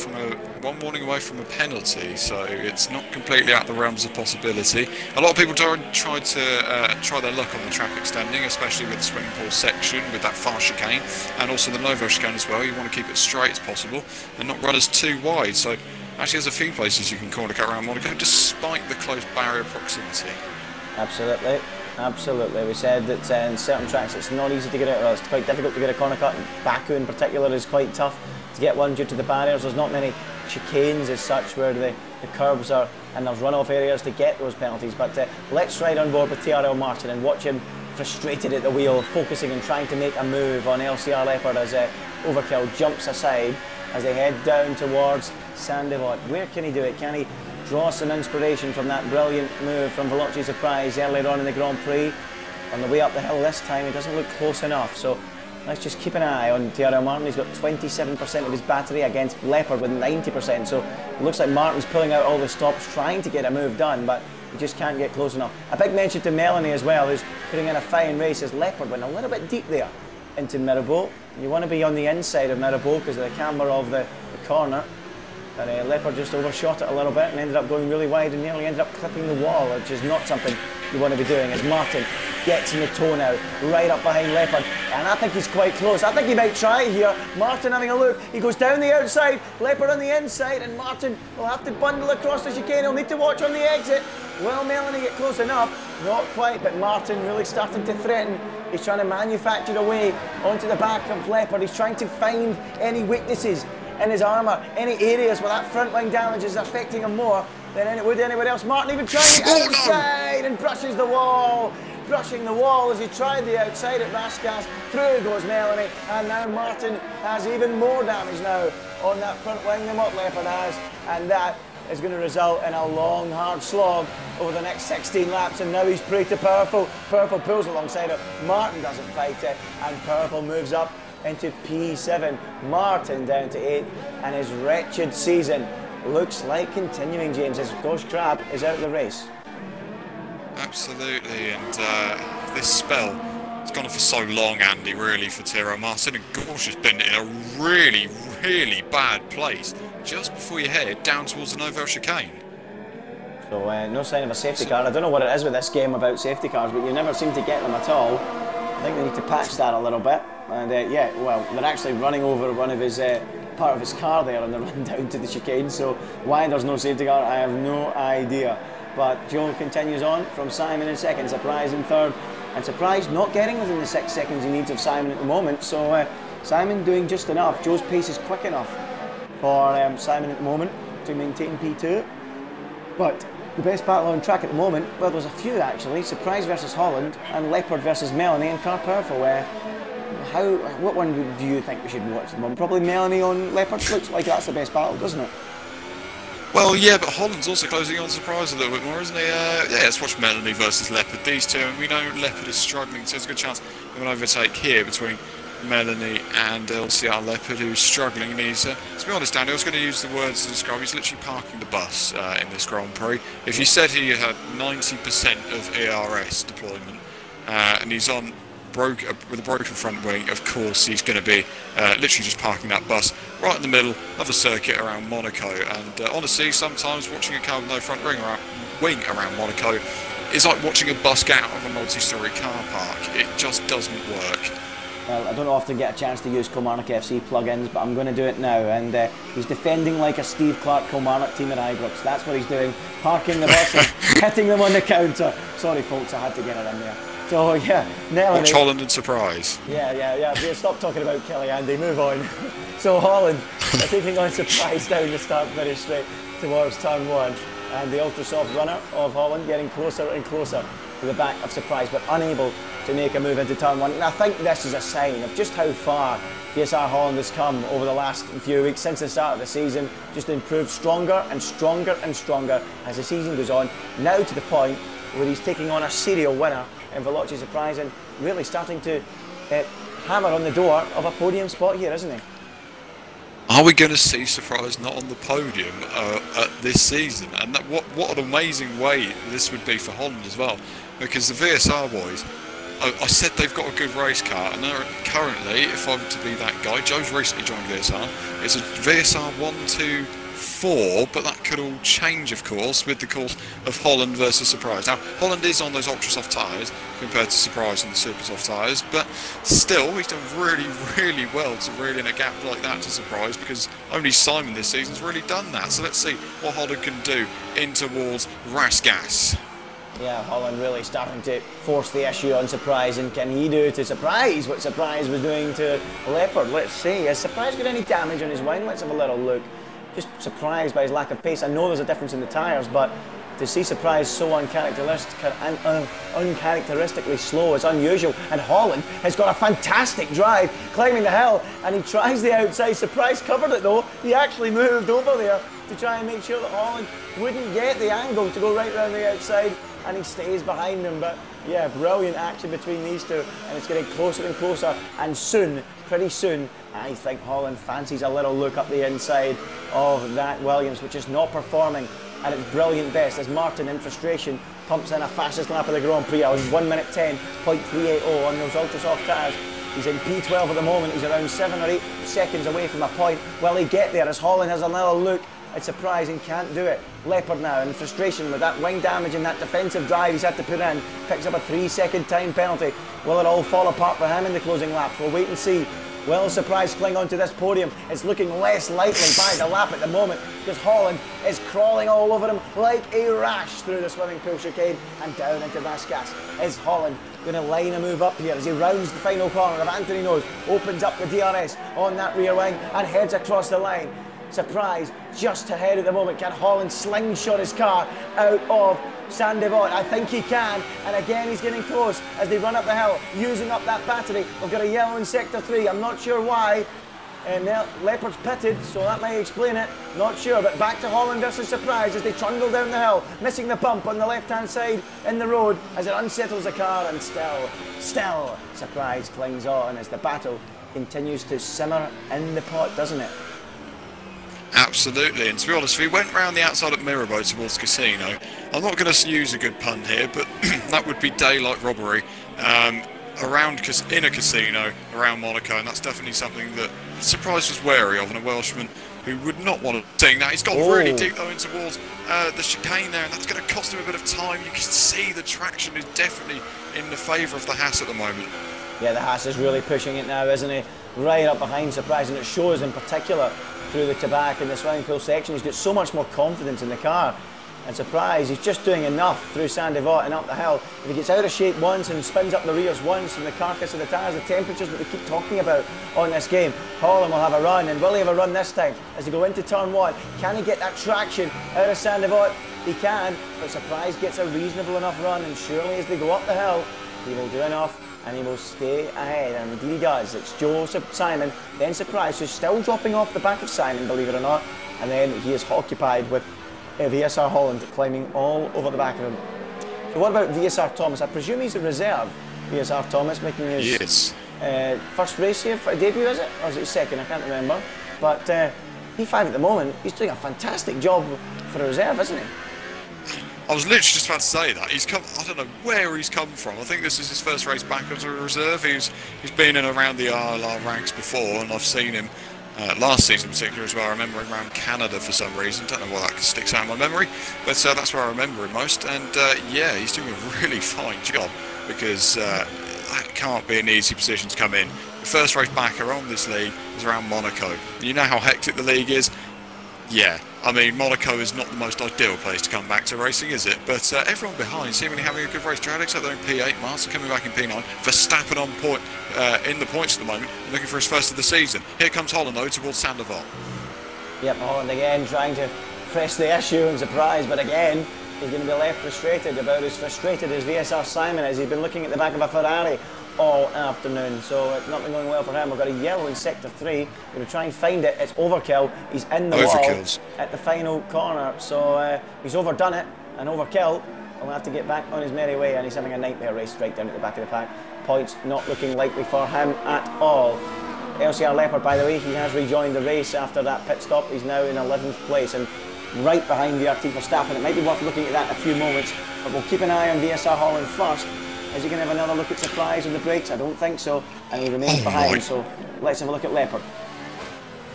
[SPEAKER 2] from a penalty, so it's not completely out of the realms of possibility. A lot of people try their luck on the track extending, especially with the swimming pool section, with that far chicane, and also the Novo chicane as well. You want to keep it straight as possible and not run us too wide. So actually, there's a few places you can corner cut around Monaco, despite the close barrier proximity.
[SPEAKER 1] Absolutely. Absolutely. We said that in certain tracks it's not easy to get it, well, it's quite difficult to get a corner cut. Baku in particular is quite tough to get one due to the barriers. There's not many chicanes as such where the curves are, and there's runoff areas to get those penalties. But let's ride on board with TRL Martin and watch him frustrated at the wheel, focusing and trying to make a move on LCR Leopard as Overkill jumps aside as they head down towards Saint-Devote. Where can he do it? Can he draw some inspiration from that brilliant move from Veloci Surprise earlier on in the Grand Prix? On the way up the hill this time, he doesn't look close enough. So let's just keep an eye on TRL Martin. He's got 27% of his battery against Leopard with 90%. So it looks like Martin's pulling out all the stops, trying to get a move done, but he just can't get close enough. A big mention to Melanie as well, who's putting in a fine race as Leopard went a little bit deep there into Mirabeau. You want to be on the inside of Mirabeau because of the camber of the corner. But Leopard just overshot it a little bit and ended up going really wide and nearly ended up clipping the wall, which is not something you want to be doing. As Martin gets in the toe now, right up behind Leopard, and I think he's quite close. I think he might try here. Martin having a look. He goes down the outside, Leopard on the inside, and Martin will have to bundle across the chicane. He'll need to watch on the exit. Will Melanie get close enough? Not quite, but Martin really starting to threaten. He's trying to manufacture a way onto the back of Leopard. He's trying to find any weaknesses in his armour, any areas where that front wing damage is affecting him more than it would anybody else. Martin even trying the outside and brushes the wall. Brushing the wall as he tried the outside at Raskas. Through goes Melanie, and now Martin has even more damage now on that front wing than what Leopard has, and that is going to result in a long, hard slog over the next 16 laps, and now he's Prix to Purple. Purple pulls alongside it. Martin doesn't fight it, and Purple moves up into P7. Martin down to 8, and his wretched season looks like continuing, James, as Gosh Crab is out of the race.
[SPEAKER 2] Absolutely, and this spell has gone on for so long, Andy, really, for Tiro Martin, and Gosh has been in a really, really bad place just before you head down towards the Nouvelle chicane.
[SPEAKER 1] So no sign of a safety car. I don't know what it is with this game about safety cars, but you never seem to get them at all. I think they need to patch that a little bit. And yeah, well, they're actually running over one of his part of his car there on the run down to the chicane. So why there's no safety car, I have no idea. But Joe continues on from Simon in second, Surprise in third, and Surprise not getting within the 6 seconds he needs of Simon at the moment. So Simon doing just enough. Joe's pace is quick enough for Simon at the moment to maintain P2. But the best battle on track at the moment, well, there's a few actually. Surprise versus Holland and Leopard versus Melanie and Car Powerful. What one do you think we should watch at the moment? Probably Melanie on Leopard. Looks like that's the best battle, doesn't it?
[SPEAKER 2] Well, yeah, but Holland's also closing on Surprise a little bit more, isn't he? Yeah, let's watch Melanie versus Leopard. These two, and we know Leopard is struggling, so there's a good chance of an overtake here between Melanie and LCR Leopard, who's struggling. And he's, to be honest, Andy, I was going to use the words to describe. He's literally parking the bus in this Grand Prix. If you said he had 90% of ERS deployment, and he's on with a broken front wing, of course he's going to be literally just parking that bus right in the middle of a circuit around Monaco. And honestly, sometimes watching a car with no front wing around Monaco is like watching a bus get out of a multi-storey car park. It just doesn't work.
[SPEAKER 1] Well, I don't often get a chance to use Kilmarnock FC plugins, but I'm going to do it now. And he's defending like a Steve Clark Kilmarnock team at Ibrox. That's what he's doing, parking the bus and hitting them on the counter. Sorry folks, I had to get it in there. So yeah, Melanie.
[SPEAKER 2] Watch Holland and Surprise.
[SPEAKER 1] Yeah. Stop talking about Kelly, Andy. Move on. So Holland are taking on Surprise down the start finish straight towards turn 1, and the ultra soft runner of Holland getting closer and closer to the back of Surprise, but unable to make a move into turn 1. And I think this is a sign of just how far PSR Holland has come over the last few weeks since the start of the season. Just improved stronger and stronger and stronger as the season goes on. Now to the point where he's taking on a serial winner in Veloci Surprise and really starting to hammer on the door of a podium spot here, isn't he?
[SPEAKER 2] Are we going to see Surprise not on the podium this season? And what an amazing way this would be for Holland as well, because the VSR boys, I said they've got a good race car, and currently, if I were to be that guy, Joe's recently joined VSR, it's a VSR 1, 2, 4, but that could all change, of course, with the course of Holland versus Surprise. Now, Holland is on those ultra soft tyres compared to Surprise on the super soft tyres, but still, he's done really, really well to reel in a gap like that to Surprise, because only Simon this season's really done that. So let's see what Holland can do in towards Rasgas.
[SPEAKER 1] Yeah, Holland really starting to force the issue on Surprise, and can he do to Surprise what Surprise was doing to Leopard? Let's see. Has Surprise got any damage on his wing? Let's have a little look. Just surprised by his lack of pace. I know there's a difference in the tyres, but to see Surprise so uncharacteristically slow is unusual. And Holland has got a fantastic drive climbing the hill, and he tries the outside. Surprise covered it though. He actually moved over there to try and make sure that Holland wouldn't get the angle to go right round the outside, and he stays behind him. But yeah, brilliant action between these two, and it's getting closer and closer, and soon, pretty soon, I think Holland fancies a little look up the inside of that Williams, which is not performing at its brilliant best, as Martin, in frustration, pumps in a fastest lap of the Grand Prix. I was 1 minute 10.380 on those ultra soft tyres. He's in P12 at the moment. He's around 7 or 8 seconds away from a point. Will he get there as Holland has another look at Surprise and can't do it? Leopard now, in frustration with that wing damage and that defensive drive he's had to put in, picks up a 3-second time penalty. Will it all fall apart for him in the closing laps? We'll wait and see. Will Surprise cling onto this podium? It's looking less likely by the lap at the moment, because Holland is crawling all over him like a rash through the swimming pool chicane and down into Vasquez. Is Holland going to line a move up here as he rounds the final corner of Anthony Nose, opens up the DRS on that rear wing and heads across the line? Surprise just ahead at the moment. Can Holland slingshot his car out of Saint-Devant? I think he can, and again he's getting close as they run up the hill, using up that battery. We've got a yellow in sector 3, I'm not sure why, and Leopard's pitted, so that may explain it, not sure. But back to Holland versus Surprise as they trundle down the hill, missing the bump on the left hand side in the road as it unsettles the car, and still Surprise clings on as the battle continues to simmer in the pot, doesn't it?
[SPEAKER 2] Absolutely, and to be honest, if we went round the outside at Mirabeau towards Casino, I'm not going to use a good pun here, but that would be daylight robbery in a casino around Monaco, and that's definitely something that Surprise was wary of, and a Welshman who would not want to sing that. He's gone really deep though in towards the chicane there, and that's going to cost him a bit of time. You can see the traction is definitely in the favour of the Haas at the moment.
[SPEAKER 1] Yeah, the Haas is really pushing it now, isn't he? Right up behind Surprise, and it shows in particular through the Tabac and the swimming pool section. He's got so much more confidence in the car. And Surprise, he's just doing enough through Saint-Devote and up the hill. If he gets out of shape once and spins up the rears once and the carcass of the tyres, the temperatures that we keep talking about on this game, Holland will have a run. And will he have a run this time as they go into turn 1? Can he get that traction out of Saint-Devote? He can, but Surprise gets a reasonable enough run, and surely as they go up the hill, he will do enough and he will stay ahead, and indeed he does. It's Joseph Simon, then Surprise, who's still dropping off the back of Simon, believe it or not, and then he is occupied with VSR Holland climbing all over the back of him. So what about VSR Thomas? I presume he's a reserve, VSR Thomas, making his first race here, debut, is it? Or is it his second? I can't remember. But P5 at the moment, he's doing a fantastic job for a reserve, isn't he?
[SPEAKER 2] I was literally just about to say that. He's come, I don't know where he's come from. I think this is his first race back as a reserve. He's been in around the ILR ranks before, and I've seen him last season in particular as well. I remember him around Canada for some reason. Don't know why that sticks out in my memory, but that's where I remember him most. And yeah, he's doing a really fine job, because that can't be an easy position to come in. The first race back around this league is around Monaco. You know how hectic the league is? Yeah, I mean, Monaco is not the most ideal place to come back to racing, is it? But everyone behind seemingly having a good race. Alex up there in P8, Master coming back in P9, Verstappen on point in the points at the moment, looking for his first of the season. Here comes Holland though towards Saint-Devote. Yep,
[SPEAKER 1] Holland again trying to press the issue and Surprise, but again he's going to be left frustrated, about as frustrated as VSR Simon is. He's been looking at the back of a Ferrari all afternoon, so it's not been going well for him. We've got a yellow in sector 3. We're going to try and find it. It's overkill. He's in the wall at the final corner, so he's overdone it, and overkill will have to get back on his merry way, and he's having a nightmare race right down at the back of the pack. Points not looking likely for him at all. LCR Leopard, by the way, he has rejoined the race after that pit stop. He's now in 11th place and right behind VRT Verstappen. It might be worth looking at that in a few moments, but we'll keep an eye on VSR Holland first. Is he going to have another look at Surprise on the brakes? I don't think so, and he remains behind, so let's have a look at Leopard.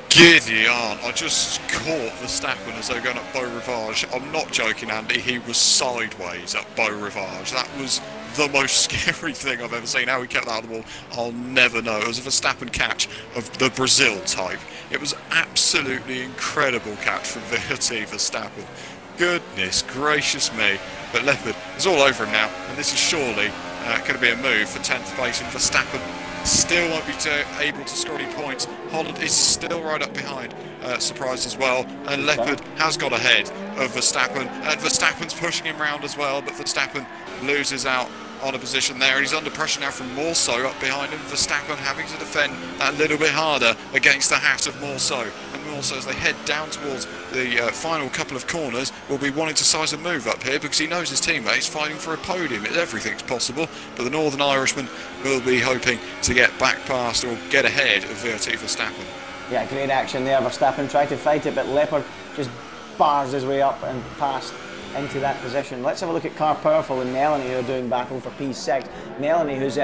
[SPEAKER 2] Giddy on. I just caught Verstappen as they were going up Beau Rivage. I'm not joking, Andy, he was sideways at Beau Rivage. That was the most scary thing I've ever seen. How he kept that out of the wall, I'll never know. It was a Verstappen catch of the Brazil type. It was absolutely incredible catch from VRT Verstappen. Goodness gracious me. But Leopard is all over him now, and this is surely going to be a move for 10th place, and Verstappen still won't be able to score any points. Holland is still right up behind Surprise as well, and Leopard has got ahead of Verstappen, and Verstappen's pushing him round as well, but Verstappen loses out on a position there. He's under pressure now from Morso up behind him. Verstappen having to defend that a little bit harder against the hat of Morso, and Morso, as they head down towards the final couple of corners, will be wanting to size a move up here, because he knows his teammates fighting for a podium. Everything's possible, but the Northern Irishman will be hoping to get back past or get ahead of VRT Verstappen.
[SPEAKER 1] Yeah, great action there. Verstappen tried to fight it, but Leopard just bars his way up and past into that position. Let's have a look at Car Powerful and Melanie, who are doing battle for P6. Melanie, who's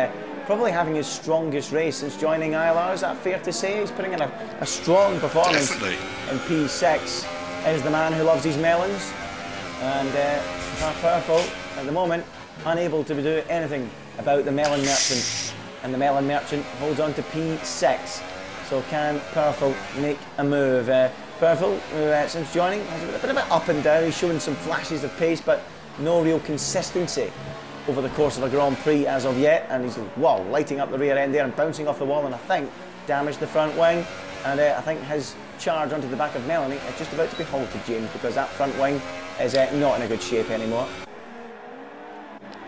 [SPEAKER 1] probably having his strongest race since joining ILR, is that fair to say? He's putting in a strong performance.
[SPEAKER 2] Definitely.
[SPEAKER 1] In P6. Is the man who loves his melons. And Car Powerful, at the moment, unable to do anything about the Melon Merchant. And the Melon Merchant holds on to P6. So can Powerful make a move? Powerful, who since joining has a bit of an up and down. He's showing some flashes of pace, but no real consistency over the course of a Grand Prix as of yet. And he's, wow, lighting up the rear end there and bouncing off the wall, and I think damaged the front wing. And I think his charge onto the back of Melanie is just about to be halted, James, because that front wing is not in a good shape anymore.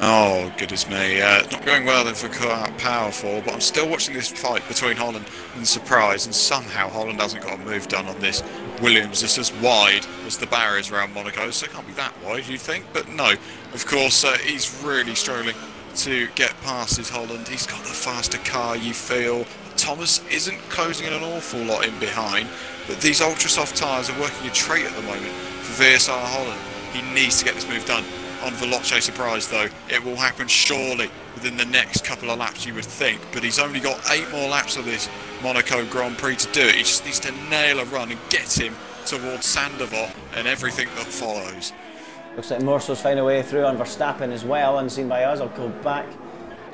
[SPEAKER 2] Oh, goodness me. Not going well then for Powerful, but I'm still watching this fight between Holland and Surprise, and somehow Holland hasn't got a move done on this. Williams is as wide as the barriers around Monaco, so it can't be that wide, you'd think, but no. Of course, he's really struggling to get past his Holland. He's got the faster car, you feel. Thomas isn't closing in an awful lot in behind, but these ultra soft tyres are working a treat at the moment for VSR Holland. He needs to get this move done on Veloce Surprise though. It will happen surely within the next couple of laps, you would think, but he's only got 8 more laps of this Monaco Grand Prix to do it. He just needs to nail a run and get him towards Sandoval and everything that follows.
[SPEAKER 1] Looks like Morso's found a way through on Verstappen as well, unseen by us. I'll go back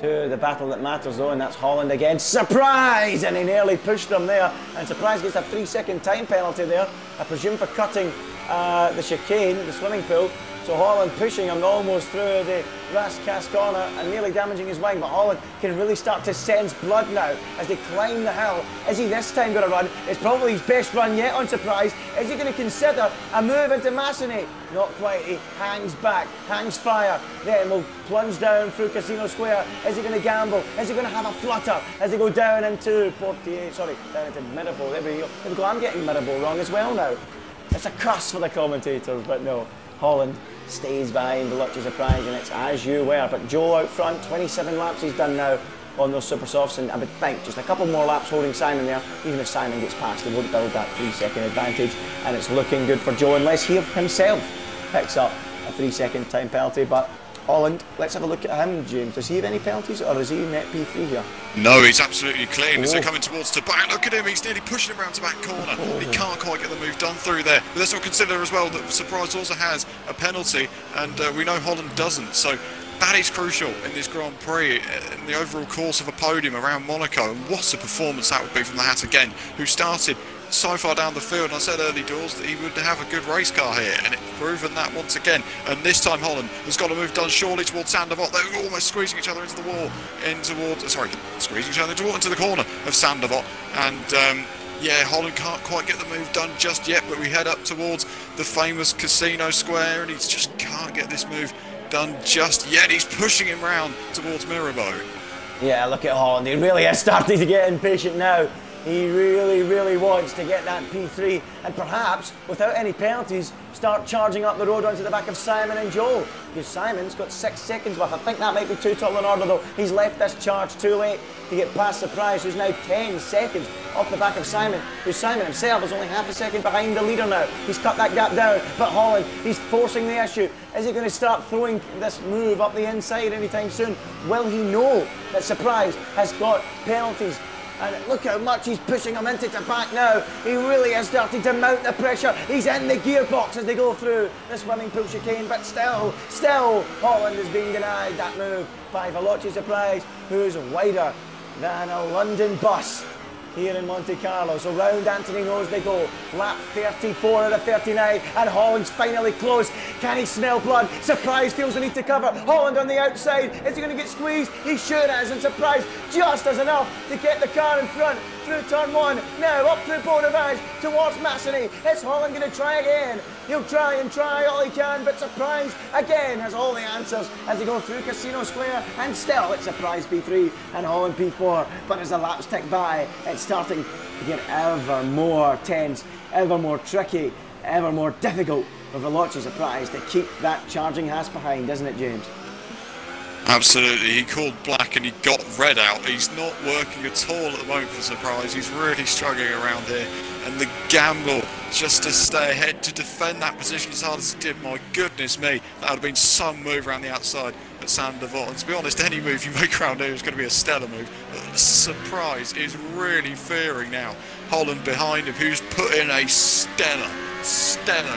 [SPEAKER 1] to the battle that matters though, and that's Holland again. Surprise! And he nearly pushed him there, and Surprise gets a 3-second time penalty there, I presume for cutting the chicane, the swimming pool. So Holland pushing him almost through the Rascasse corner and nearly damaging his wing, but Holland can really start to sense blood now as they climb the hill. Is he this time going to run? It's probably his best run yet on Surprise. Is he going to consider a move into Masseny? Not quite. He hangs back, hangs fire, then will plunge down through Casino Square. Is he going to gamble? Is he going to have a flutter as they go down into down into Mirabel? There we go. I'm getting Mirabel wrong as well now. It's a curse for the commentators, but no. Holland stays behind Veloci Surprise, and it's as you were. But Joe out front, 27 laps he's done now on those super softs, and I would think just a couple more laps holding Simon there. Even if Simon gets past, he won't build that 3-second advantage, and it's looking good for Joe unless he himself picks up a 3-second time penalty. But Holland, let's have a look at him, James. Does he have any penalties, or is he net P3 here?
[SPEAKER 2] No, he's absolutely clean. As they're coming towards the back, look at him, he's nearly pushing him around to back corner. He can't quite get the move done through there. But let's not consider as well that Surprise also has a penalty, and we know Holland doesn't. So that is crucial in this Grand Prix, in the overall course of a podium around Monaco. And what a performance that would be from the Hat again, who started so far down the field. And I said early doors that he would have a good race car here, and it's proven that once again. And this time Holland has got a move done surely towards Sandoval. They're almost squeezing each other into the wall, squeezing each other into the corner of Sandoval. And yeah, Holland can't quite get the move done just yet, but we head up towards the famous Casino Square, and he just can't get this move done just yet. He's pushing him round towards Mirabeau.
[SPEAKER 1] Yeah, look at Holland. He really is starting to get impatient now. He really wants to get that P3 and perhaps, without any penalties, start charging up the road onto the back of Simon and Joel. Because Simon's got 6 seconds left. I think that might be too tall an order though. He's left this charge too late to get past Surprise, who's now 10 seconds off the back of Simon, who Simon himself is only half a second behind the leader now. He's cut that gap down, but Holland, he's forcing the issue. Is he going to start throwing this move up the inside anytime soon? Will he know that Surprise has got penalties? And look how much he's pushing him into the back now. He really is starting to mount the pressure. He's in the gearbox as they go through the swimming pool chicane, but still, Holland is being denied that move by Veloci Surprise, who's wider than a London bus here in Monte Carlo. So round Anthony Nose they go. Lap 34 out of 39, and Holland's finally close. Can he smell blood? Surprise feels the need to cover. Holland on the outside. Is he going to get squeezed? He sure is, and Surprise just has enough to get the car in front through turn 1. Now up through Bonavage towards Masseny. Is Holland going to try again? He'll try and try all he can, but Surprise again has all the answers as they go through Casino Square, and still it's Surprise P3 and Holland P4. But as the laps tick by, it's starting to get ever more tense, ever more tricky, ever more difficult for Veloci Surprise to keep that charging Haas behind, isn't it, James?
[SPEAKER 2] Absolutely, he called black and he got red out. He's not working at all at the moment for Surprise. He's really struggling around here, and the gamble just to stay ahead, to defend that position as hard as he did, my goodness me, that would have been some move around the outside at Sandoval. And to be honest, any move you make around here is going to be a stellar move. But Surprise is really fearing now Holland behind him, who's put in a stellar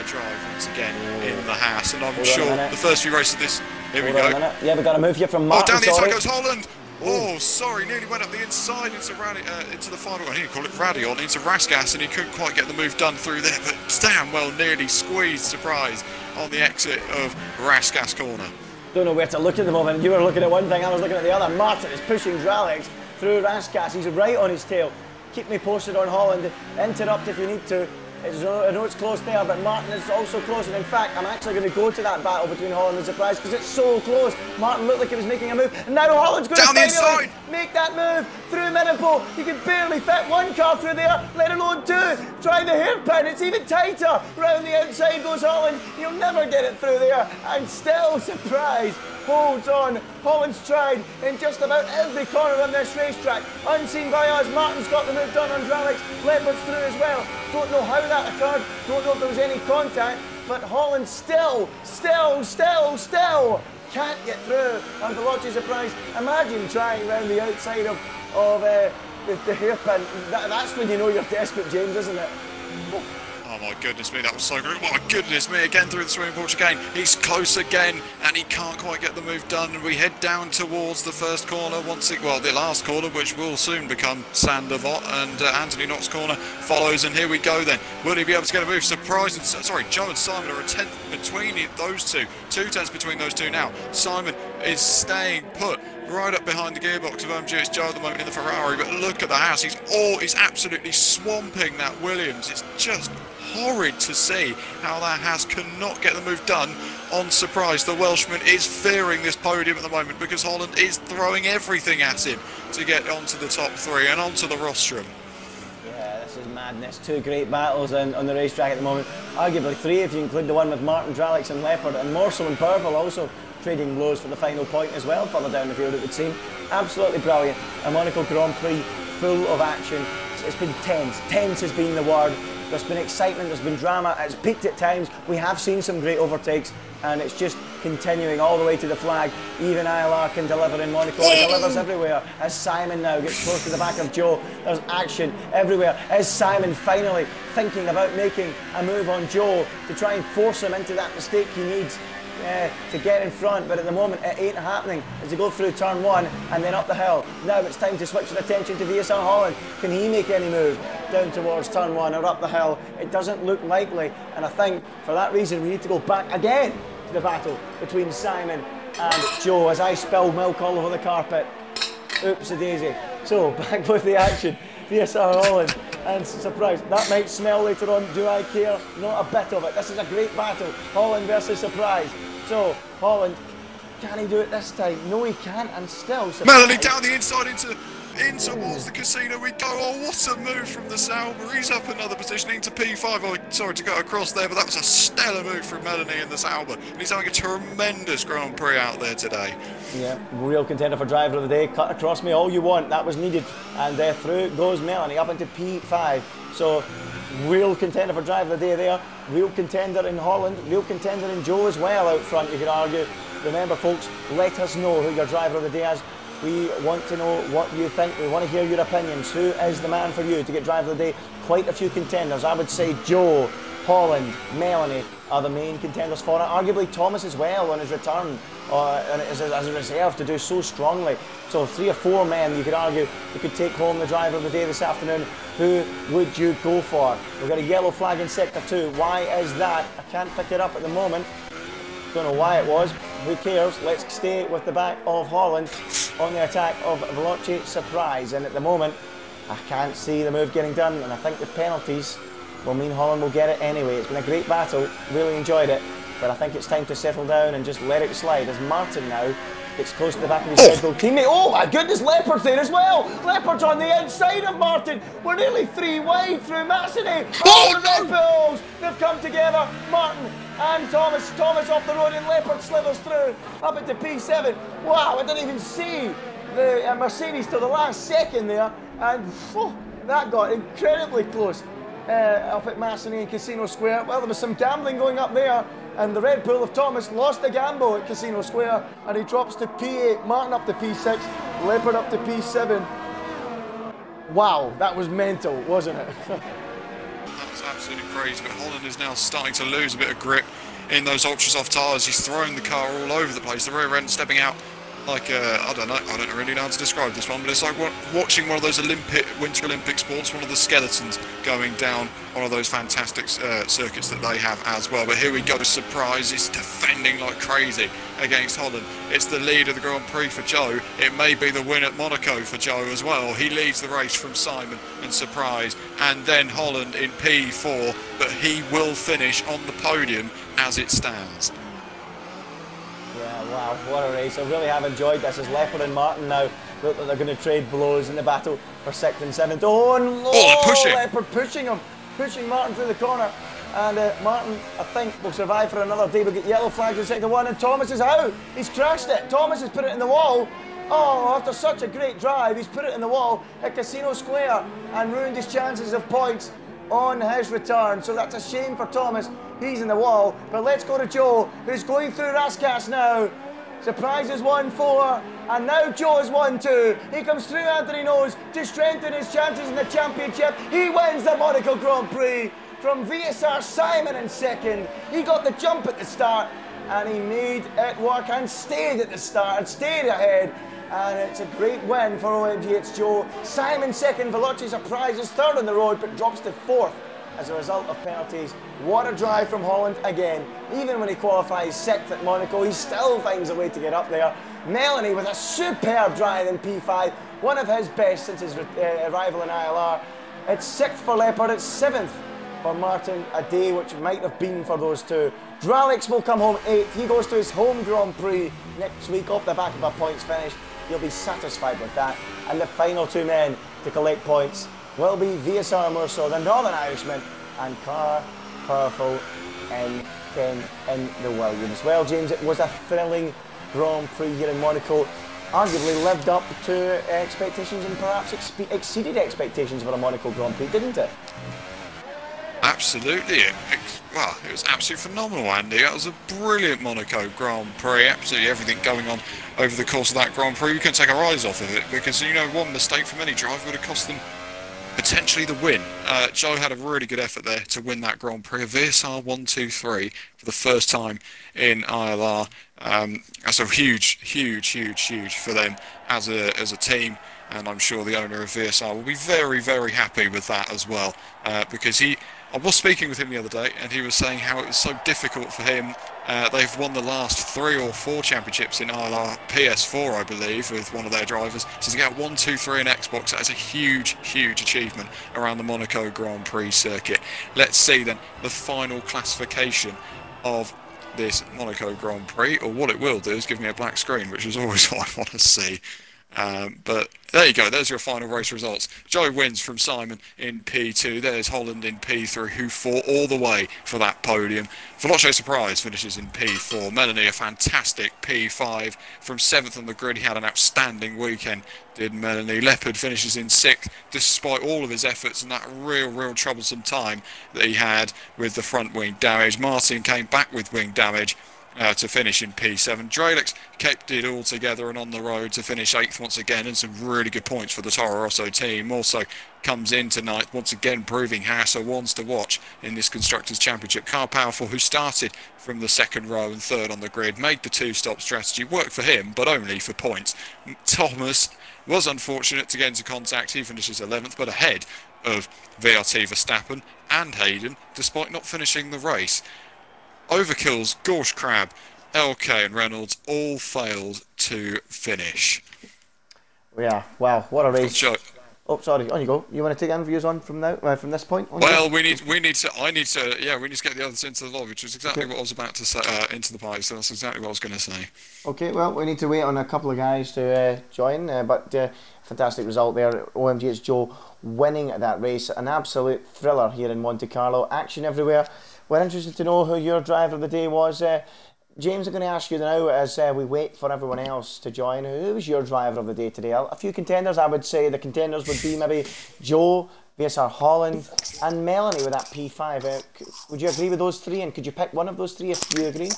[SPEAKER 2] drive once again in the Haas. And I'm sure the first few races of this. Here we go.
[SPEAKER 1] Yeah, we've got a move here from Martin.
[SPEAKER 2] Oh, down the inside goes Holland. Oh, sorry, nearly went up the inside into the final. I need to call it Radion, into Rascasse, and he couldn't quite get the move done through there. But damn well, nearly squeezed Surprise on the exit of Rascasse corner.
[SPEAKER 1] Don't know where to look at the moment. You were looking at one thing, I was looking at the other. Martin is pushing Dralex through Rascasse. He's right on his tail. Keep me posted on Holland. Interrupt if you need to. I know it's close there, but Martin is also close, and in fact I'm actually going to go to that battle between Holland and Surprise because it's so close. Martin looked like he was making a move, and now Holland's going
[SPEAKER 2] down
[SPEAKER 1] to
[SPEAKER 2] the inside
[SPEAKER 1] make that move through Monaco. You can barely fit one car through there, let alone two. Try the hairpin, it's even tighter. Round the outside goes Holland. He'll never get it through there, and still Surprise holds on. Holland's tried in just about every corner on this racetrack. Unseen by us, Martin's got the move done on Dralex. Leopard's through as well. Don't know how that occurred, don't know if there was any contact, but Holland still can't get through on Veloci Surprise. Imagine trying round the outside of the hairpin. That's when you know you're desperate, James, isn't it?
[SPEAKER 2] Oh my goodness me, that was so good. My goodness me, again through the swimming pool again. He's close again, and he can't quite get the move done. And we head down towards the first corner, the last corner, which will soon become Sandavot, and Anthony Knott's corner follows, and here we go then. Will he be able to get a move? Surprise, sorry, Joe and Simon are a tenth between those two. 2 tenths between those two now. Simon is staying put right up behind the gearbox of IMG Joe at the moment in the Ferrari, but look at the house. He's absolutely swamping that Williams. It's just horrid to see how that Haas cannot get the move done on Surprise. The Welshman is fearing this podium at the moment because Holland is throwing everything at him to get onto the top 3 and onto the rostrum.
[SPEAKER 1] Yeah, this is madness. 2 great battles on the racetrack at the moment. Arguably 3 if you include the one with Martin, Dralix and Leopard, and Morso and Purple also trading blows for the final point as well, further down the field it would seem. Absolutely brilliant. A Monaco Grand Prix full of action. It's been tense. Tense has been the word. There's been excitement, there's been drama, it's peaked at times. We have seen some great overtakes, and it's just continuing all the way to the flag. Even ILR can deliver in Monaco. It delivers everywhere. As Simon now gets close to the back of Joe, there's action everywhere. As Simon finally thinking about making a move on Joe to try and force him into that mistake he needs to get in front, but at the moment it ain't happening as they go through turn 1 and then up the hill. Now it's time to switch their attention to VSR Holland. Can he make any move down towards turn 1 or up the hill? It doesn't look likely, and I think for that reason we need to go back again to the battle between Simon and Joe as I spill milk all over the carpet. Oopsie daisy. So back with the action. VSR Holland and Surprise. That might smell later on. Do I care? Not a bit of it. This is a great battle. Holland versus Surprise. So Holland, can he do it this time? No, he can't, and still Surprise.
[SPEAKER 2] Melanie down the inside in towards the casino we go. Oh, what a move from the Sauber. He's up another position into P5. Oh, sorry to go across there, but that was a stellar move from Melanie in the Sauber. And he's having a tremendous Grand Prix out there today.
[SPEAKER 1] Yeah, real contender for driver of the day. Cut across me all you want. That was needed. And through goes Melanie up into P5. So real contender for driver of the day there. Real contender in Holland. Real contender in Joe as well out front, you could argue. Remember, folks, let us know who your driver of the day is. We want to know what you think. We want to hear your opinions. Who is the man for you to get driver of the day? Quite a few contenders. I would say Joe, Holland, Melanie are the main contenders for it. Arguably Thomas as well on his return and as a reserve to do so strongly. So 3 or 4 men you could argue who could take home the driver of the day this afternoon. Who would you go for? We've got a yellow flag in sector 2. Why is that? I can't pick it up at the moment. Don't know why it was. Who cares? Let's stay with the back of Holland on the attack of Veloce Surprise. And at the moment, I can't see the move getting done. And I think the penalties will mean Holland will get it anyway. It's been a great battle. Really enjoyed it. But I think it's time to settle down and just let it slide. As Martin now gets close to the back of his Red Bull teammate. Oh my goodness, Leopard's there as well. Leopard's on the inside of Martin. We're nearly 3 wide through Massey. Oh, the Red Bulls! They've come together. Martin and Thomas off the road, and Leopard slithers through up into P7. Wow, I didn't even see the Mercedes till the last second there, and that got incredibly close up at Massey and Casino Square. Well, there was some gambling going up there, and the Red Bull of Thomas lost the gamble at Casino Square, and he drops to P8, Martin up to P6, Leopard up to P7. Wow, that was mental, wasn't it?
[SPEAKER 2] Absolutely crazy, but Holland is now starting to lose a bit of grip in those ultra soft tyres. He's throwing the car all over the place. The rear end stepping out like I don't really know how to describe this one, but it's like watching one of those Winter Olympic sports, one of the skeletons going down one of those fantastic circuits that they have as well. But here we go, Surprise is defending like crazy against Holland. It's the lead of the Grand Prix for Joe. It may be the win at Monaco for Joe as well. He leads the race from Simon and Surprise, and then Holland in P4, but he will finish on the podium as it stands.
[SPEAKER 1] Yeah, wow, what a race. I really have enjoyed this as Leopard and Martin now look like they're going to trade blows in the battle for 6th and 7th. Oh, no!
[SPEAKER 2] Oh, pushing!
[SPEAKER 1] Leopard pushing him, pushing Martin through the corner. And Martin, I think, will survive for another day. We'll get yellow flags in sector 1, and Thomas is out. He's crashed it. Thomas has put it in the wall. Oh, after such a great drive, he's put it in the wall at Casino Square and ruined his chances of points on his return. So that's a shame for Thomas. He's in the wall. But let's go to Joe, who's going through Rascas now. Surprise is 1-4, and now Joe is 1-2. He comes through Anthony Nose to strengthen his chances in the championship. He wins the Monaco Grand Prix. From VSR, Simon in second. He got the jump at the start, and he made it work and stayed at the start and stayed ahead. And it's a great win for OMG, it's Joe. Simon second, Veloce Surprise is third on the road, but drops to fourth as a result of penalties. What a drive from Holland again. Even when he qualifies sixth at Monaco, he still finds a way to get up there. Melanie with a superb drive in P5, one of his best since his arrival in ILR. It's sixth for Leopard, it's seventh for Martin, a day which might have been for those two. Dralix will come home eighth. He goes to his home Grand Prix next week off the back of a points finish. He'll be satisfied with that. And the final two men to collect points will be VSR Murso, the Northern Irishman, and Car Powerful in the Williams. Well, James, it was a thrilling Grand Prix here in Monaco. Arguably lived up to expectations and perhaps exceeded expectations for a Monaco Grand Prix, didn't it?
[SPEAKER 2] Absolutely. Well, it was absolutely phenomenal, Andy. That was a brilliant Monaco Grand Prix. Absolutely everything going on over the course of that Grand Prix. We couldn't take our eyes off of it because, you know, one mistake from any driver would have cost them potentially the win. Joe had a really good effort there to win that Grand Prix. A VSR 1-2-3 for the first time in ILR. That's a huge for them as a team. And I'm sure the owner of VSR will be very, very happy with that as well. Because I was speaking with him the other day, and he was saying how it was so difficult for him. They've won the last 3 or 4 championships in ILR PS4, I believe, with one of their drivers. So to get 1, 2, 3 in Xbox, that is a huge achievement around the Monaco Grand Prix circuit. Let's see then the final classification of this Monaco Grand Prix, or what it will do is give me a black screen, which is always what I want to see. But there you go, there's your final race results. Joe wins from Simon in P2, there's Holland in P3 who fought all the way for that podium. Veloce Surprise finishes in P4, Melanie a fantastic P5, from 7th on the grid. He had an outstanding weekend, did Melanie. Leopard finishes in 6th despite all of his efforts and that real troublesome time that he had with the front wing damage. Martin came back with wing damage to finish in P7. Dralix kept it all together and on the road to finish 8th once again, and some really good points for the Toro Rosso team. Also comes in tonight, once again proving how so ones to watch in this Constructors' Championship. Car Powerful, who started from the 2nd row and 3rd on the grid, made the 2-stop strategy, worked for him, but only for points. Thomas was unfortunate to get into contact. He finishes 11th, but ahead of VRT Verstappen and Hayden, despite not finishing the race. Overkills, Gorsh Crab, LK and Reynolds all failed to finish.
[SPEAKER 1] Yeah, wow, what a race. Oh, sorry, on you go. You want to take interviews on from now, from this point?
[SPEAKER 2] Well, we need to get the others into the lobby, which is exactly what I was about to say, into the party, so that's exactly what I was going to say. Okay, well, we need to wait on a couple of guys to join, but fantastic result there. OMG, it's Joe winning that race. An absolute thriller here in Monte Carlo. Action everywhere. We're interested to know who your driver of the day was. James, I'm going to ask you now as we wait for everyone else to join. Who was your driver of the day today? A few contenders. I would say the contenders would be maybe Joe, VSR Holland and Melanie with that P5. Would you agree with those three? And could you pick one of those three if you agree?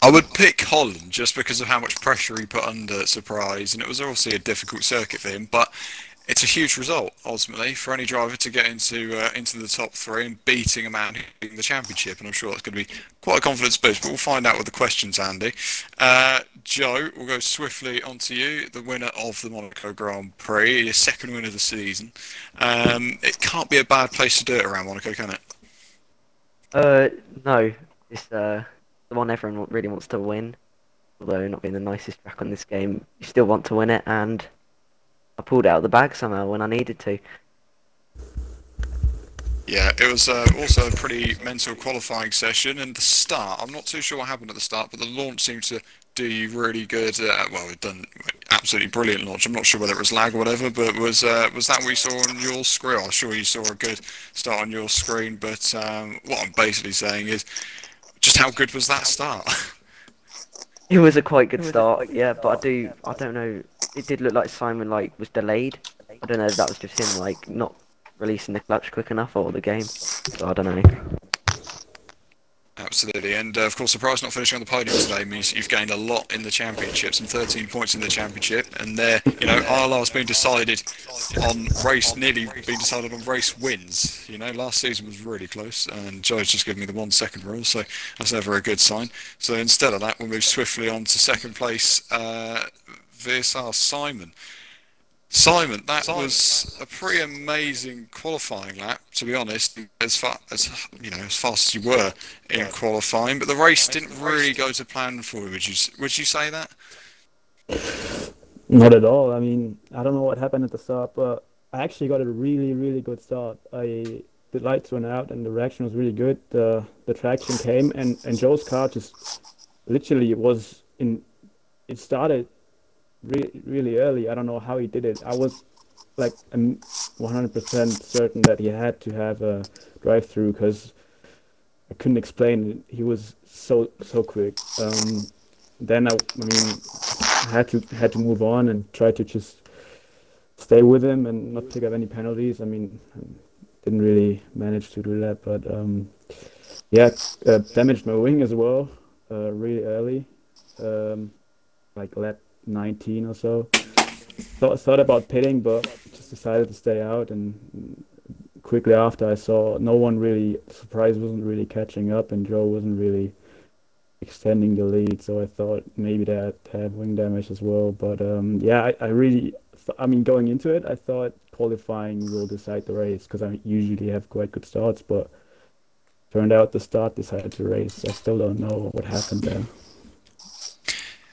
[SPEAKER 2] I would pick Holland just because of how much pressure he put under Surprise, and it was obviously a difficult circuit for him, but it's a huge result, ultimately, for any driver to get into the top 3 and beating a man in the championship, and I'm sure that's going to be quite a confidence boost, but we'll find out with the questions, Andy. Joe, we'll go swiftly onto you, the winner of the Monaco Grand Prix, your 2nd win of the season. It can't be a bad place to do it around Monaco, can it?
[SPEAKER 3] No. It's the one everyone really wants to win, although not being the nicest track on this game, you still want to win it, and I pulled it out of the bag somehow when I needed to.
[SPEAKER 2] Yeah, it was also a pretty mental qualifying session, and the start, I'm not too sure what happened at the start, but the launch seemed to do you really good. Well, we've done absolutely brilliant launch. I'm not sure whether it was lag or whatever, but was that what you saw on your screen? I'm sure you saw a good start on your screen, but what I'm basically saying is, just how good was that start?
[SPEAKER 3] It was a quite good start, yeah, but I don't know, it did look like Simon was delayed. I don't know if that was just him not releasing the clutch quick enough or the game, so I don't know.
[SPEAKER 2] Absolutely, and of course the prize not finishing on the podium today means you've gained a lot in the championship, some 13 points in the championship, and there, you know, ILR's been decided on race, nearly been decided on race wins. You know, last season was really close, and Joe's just given me the 1 second rule, so that's never a good sign. So instead of that, we'll move swiftly on to second place, VSR Simon. Simon, that was a pretty amazing qualifying lap, to be honest, as fast as you were in qualifying, but the race didn't really go to plan for you, would you say that?
[SPEAKER 4] Not at all. I mean, I don't know what happened at the start, but I actually got a really, really good start. The lights went out and the reaction was really good. The traction came, and Joe's car just literally was in. It started really early. I don't know how he did it. I was like 100% certain that he had to have a drive-through because I couldn't explain it. He was so quick. Then I mean, I had to move on and try to just stay with him and not pick up any penalties. I mean, didn't really manage to do that, but yeah, damaged my wing as well really early, like lap 19 or so. Thought about pitting, but just decided to stay out. And quickly after, I saw no one really, Surprise wasn't really catching up, and Joe wasn't really extending the lead. So I thought maybe that had wing damage as well. But yeah, I mean, going into it, I thought qualifying will decide the race because I usually have quite good starts, but turned out the start decided the race. I still don't know what happened there.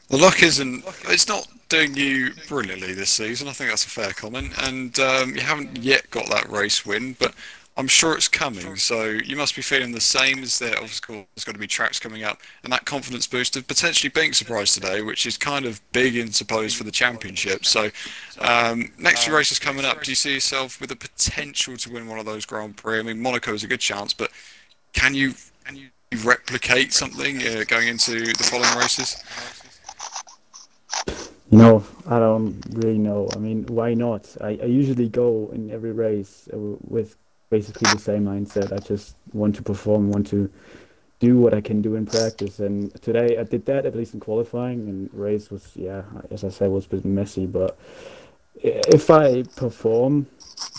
[SPEAKER 2] The luck it's not doing you brilliantly this season. I think that's a fair comment. And you haven't yet got that race win, but I'm sure it's coming. So you must be feeling the same as there. Of course, there's going to be tracks coming up, and that confidence boost of potentially being surprised today, which is kind of big in suppose for the championship. So next few races coming up, do you see yourself with the potential to win one of those Grand Prix? I mean, Monaco is a good chance, but can you replicate something going into the following races?
[SPEAKER 4] No, I don't really know. I mean, why not? I usually go in every race with basically the same mindset. I just want to perform, want to do what I can do in practice. And today I did that, at least in qualifying. And race was, yeah, as I said, was a bit messy. But if I perform,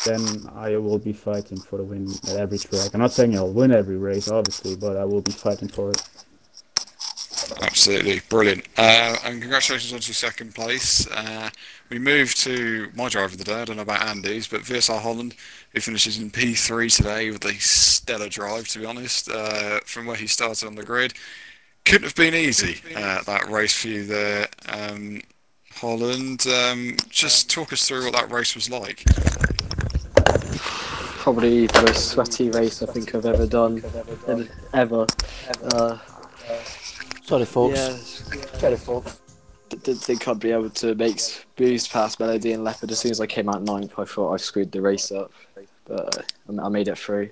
[SPEAKER 4] then I will be fighting for the win at every track. I'm not saying I'll win every race, obviously, but I will be fighting for it.
[SPEAKER 2] Absolutely brilliant, and congratulations on your second place. We move to my driver of the day. I don't know about Andy's, but VSR Holland, who finishes in P3 today with a stellar drive, to be honest, from where he started on the grid. Couldn't have been easy, that race for you there, Holland. Just talk us through what that race was like.
[SPEAKER 5] Probably the most sweaty race I think I've ever done, ever.
[SPEAKER 1] Sorry, folks.
[SPEAKER 5] Yeah.
[SPEAKER 1] Sorry, folks.
[SPEAKER 5] Didn't think I'd be able to boost past Melody and Leopard. As soon as I came out ninth, I thought I screwed the race up, but I made it through.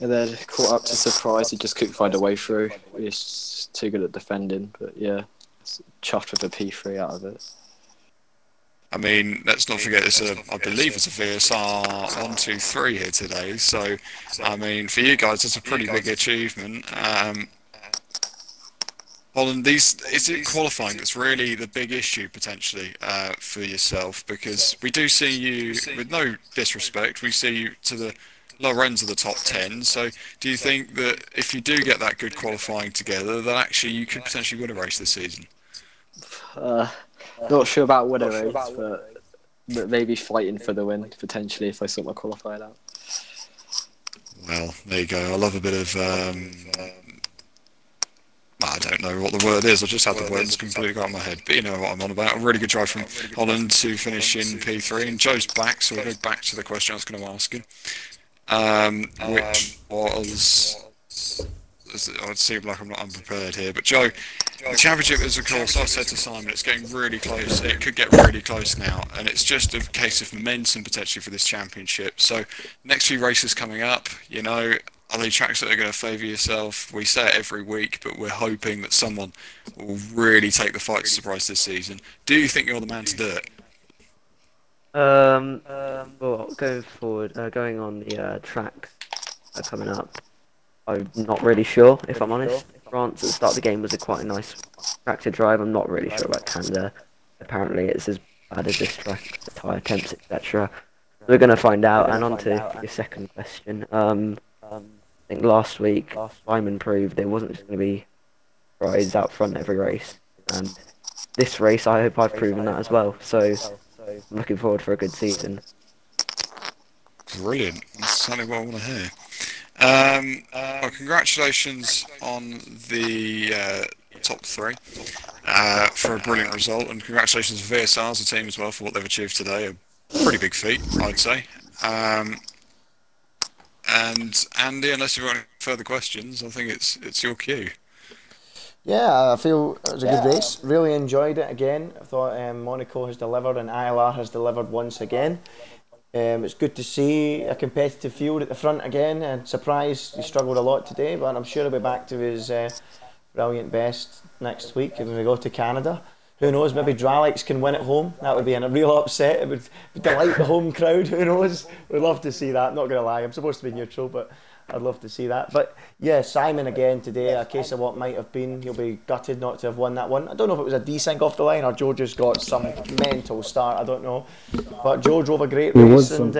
[SPEAKER 5] And then caught up to Surprise. He just couldn't find a way through. He was too good at defending, but yeah, chuffed with a P3 out of it.
[SPEAKER 2] I mean, let's not forget it's I believe it's a VSR 1, 2, 3 here today. So, I mean, for you guys, it's a pretty big achievement. Holland, is it qualifying that's really the big issue potentially for yourself? Because we do see you, with no disrespect, we see you to the lower ends of the top 10. So do you think that if you do get that good qualifying together, that actually you could potentially win a race this season?
[SPEAKER 5] Not sure about winning a race, but maybe fighting for the win potentially if I sort my qualifying out.
[SPEAKER 2] Well, there you go. I love a bit of I don't know what the word is. I just had the words completely got in my head. But you know what I'm on about. A really good drive from Holland to finish in P3. And Joe's back, so we'll go back to the question I was going to ask him. Which was... It seems like I'm not unprepared here. But Joe, the championship is, of course, I said to Simon, it's getting really close. It could get really close now. And it's just a case of momentum potentially for this championship. So next few races coming up, you know... Are there tracks that are going to favour yourself? We say it every week, but we're hoping that someone will really take the fight to Surprise this season. Do you think you're the man to do it?
[SPEAKER 3] Well, going forward, going on the tracks coming up, I'm not really sure, if I'm honest. France at the start of the game was quite a nice track to drive. I'm not really sure about Canada. Apparently it's as bad as this track, the tyre temps, etc. We're going to find out. And on to your second question. I think last week Simon proved there wasn't just going to be rides out front every race. And this race, I hope I've proven that as well. So I'm looking forward for a good season.
[SPEAKER 2] Brilliant. That's certainly what I want to hear. Well, congratulations on the top 3 for a brilliant result, and congratulations to VSR as a team as well for what they've achieved today. A pretty big feat, I'd say. And Andy, unless you've got any further questions, I think it's your cue.
[SPEAKER 1] Yeah, I feel it was a good race. Really enjoyed it again. I thought Monaco has delivered and ILR has delivered once again. It's good to see a competitive field at the front again, and surprised he struggled a lot today, but I'm sure he'll be back to his brilliant best next week when we go to Canada. Who knows, maybe Dralix can win at home. That would be a real upset. It would delight the home crowd. Who knows? We'd love to see that. Not going to lie, I'm supposed to be neutral, but I'd love to see that. But yeah, Simon again today, a case of what might have been. He'll be gutted not to have won that one. I don't know if it was a desync off the line or Joe just got some mental start, I don't know. But Joe drove a great race, and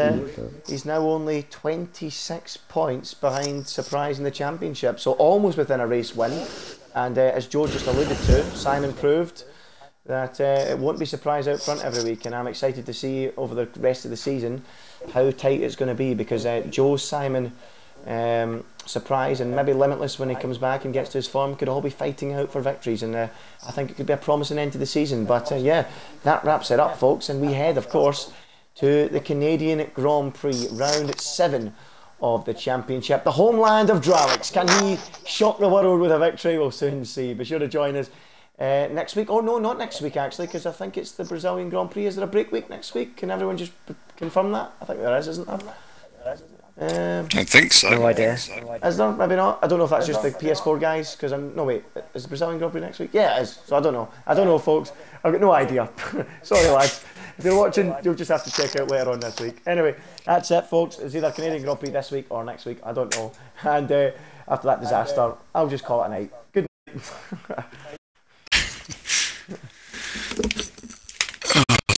[SPEAKER 1] he's now only 26 points behind Surprise in the championship, so almost within a race win. And as Joe just alluded to, Simon proved that it won't be Surprise out front every week, and I'm excited to see over the rest of the season how tight it's going to be, because Joe, Simon, Surprise and maybe Limitless when he comes back and gets to his form could all be fighting out for victories, and I think it could be a promising end to the season. But yeah, that wraps it up, folks, and we head of course to the Canadian Grand Prix, round 7 of the championship, the homeland of Dralix. Can he shock the world with a victory? We'll soon see. Be sure to join us next week. Oh no, not next week actually, because I think it's the Brazilian Grand Prix. Is there a break week next week? Can everyone just confirm that? I think there is, isn't there?
[SPEAKER 2] I don't think so.
[SPEAKER 3] No idea.
[SPEAKER 1] Is there? Maybe not. I don't know if that's just the PS4 guys, because no wait, is the Brazilian Grand Prix next week? Yeah, it is. So I don't know, folks. I've got no idea. Sorry lads. If you're watching, you'll just have to check out later on this week. Anyway, that's it, folks. It's either Canadian Grand Prix this week or next week. I don't know. And after that disaster, I'll just call it a night. Good night.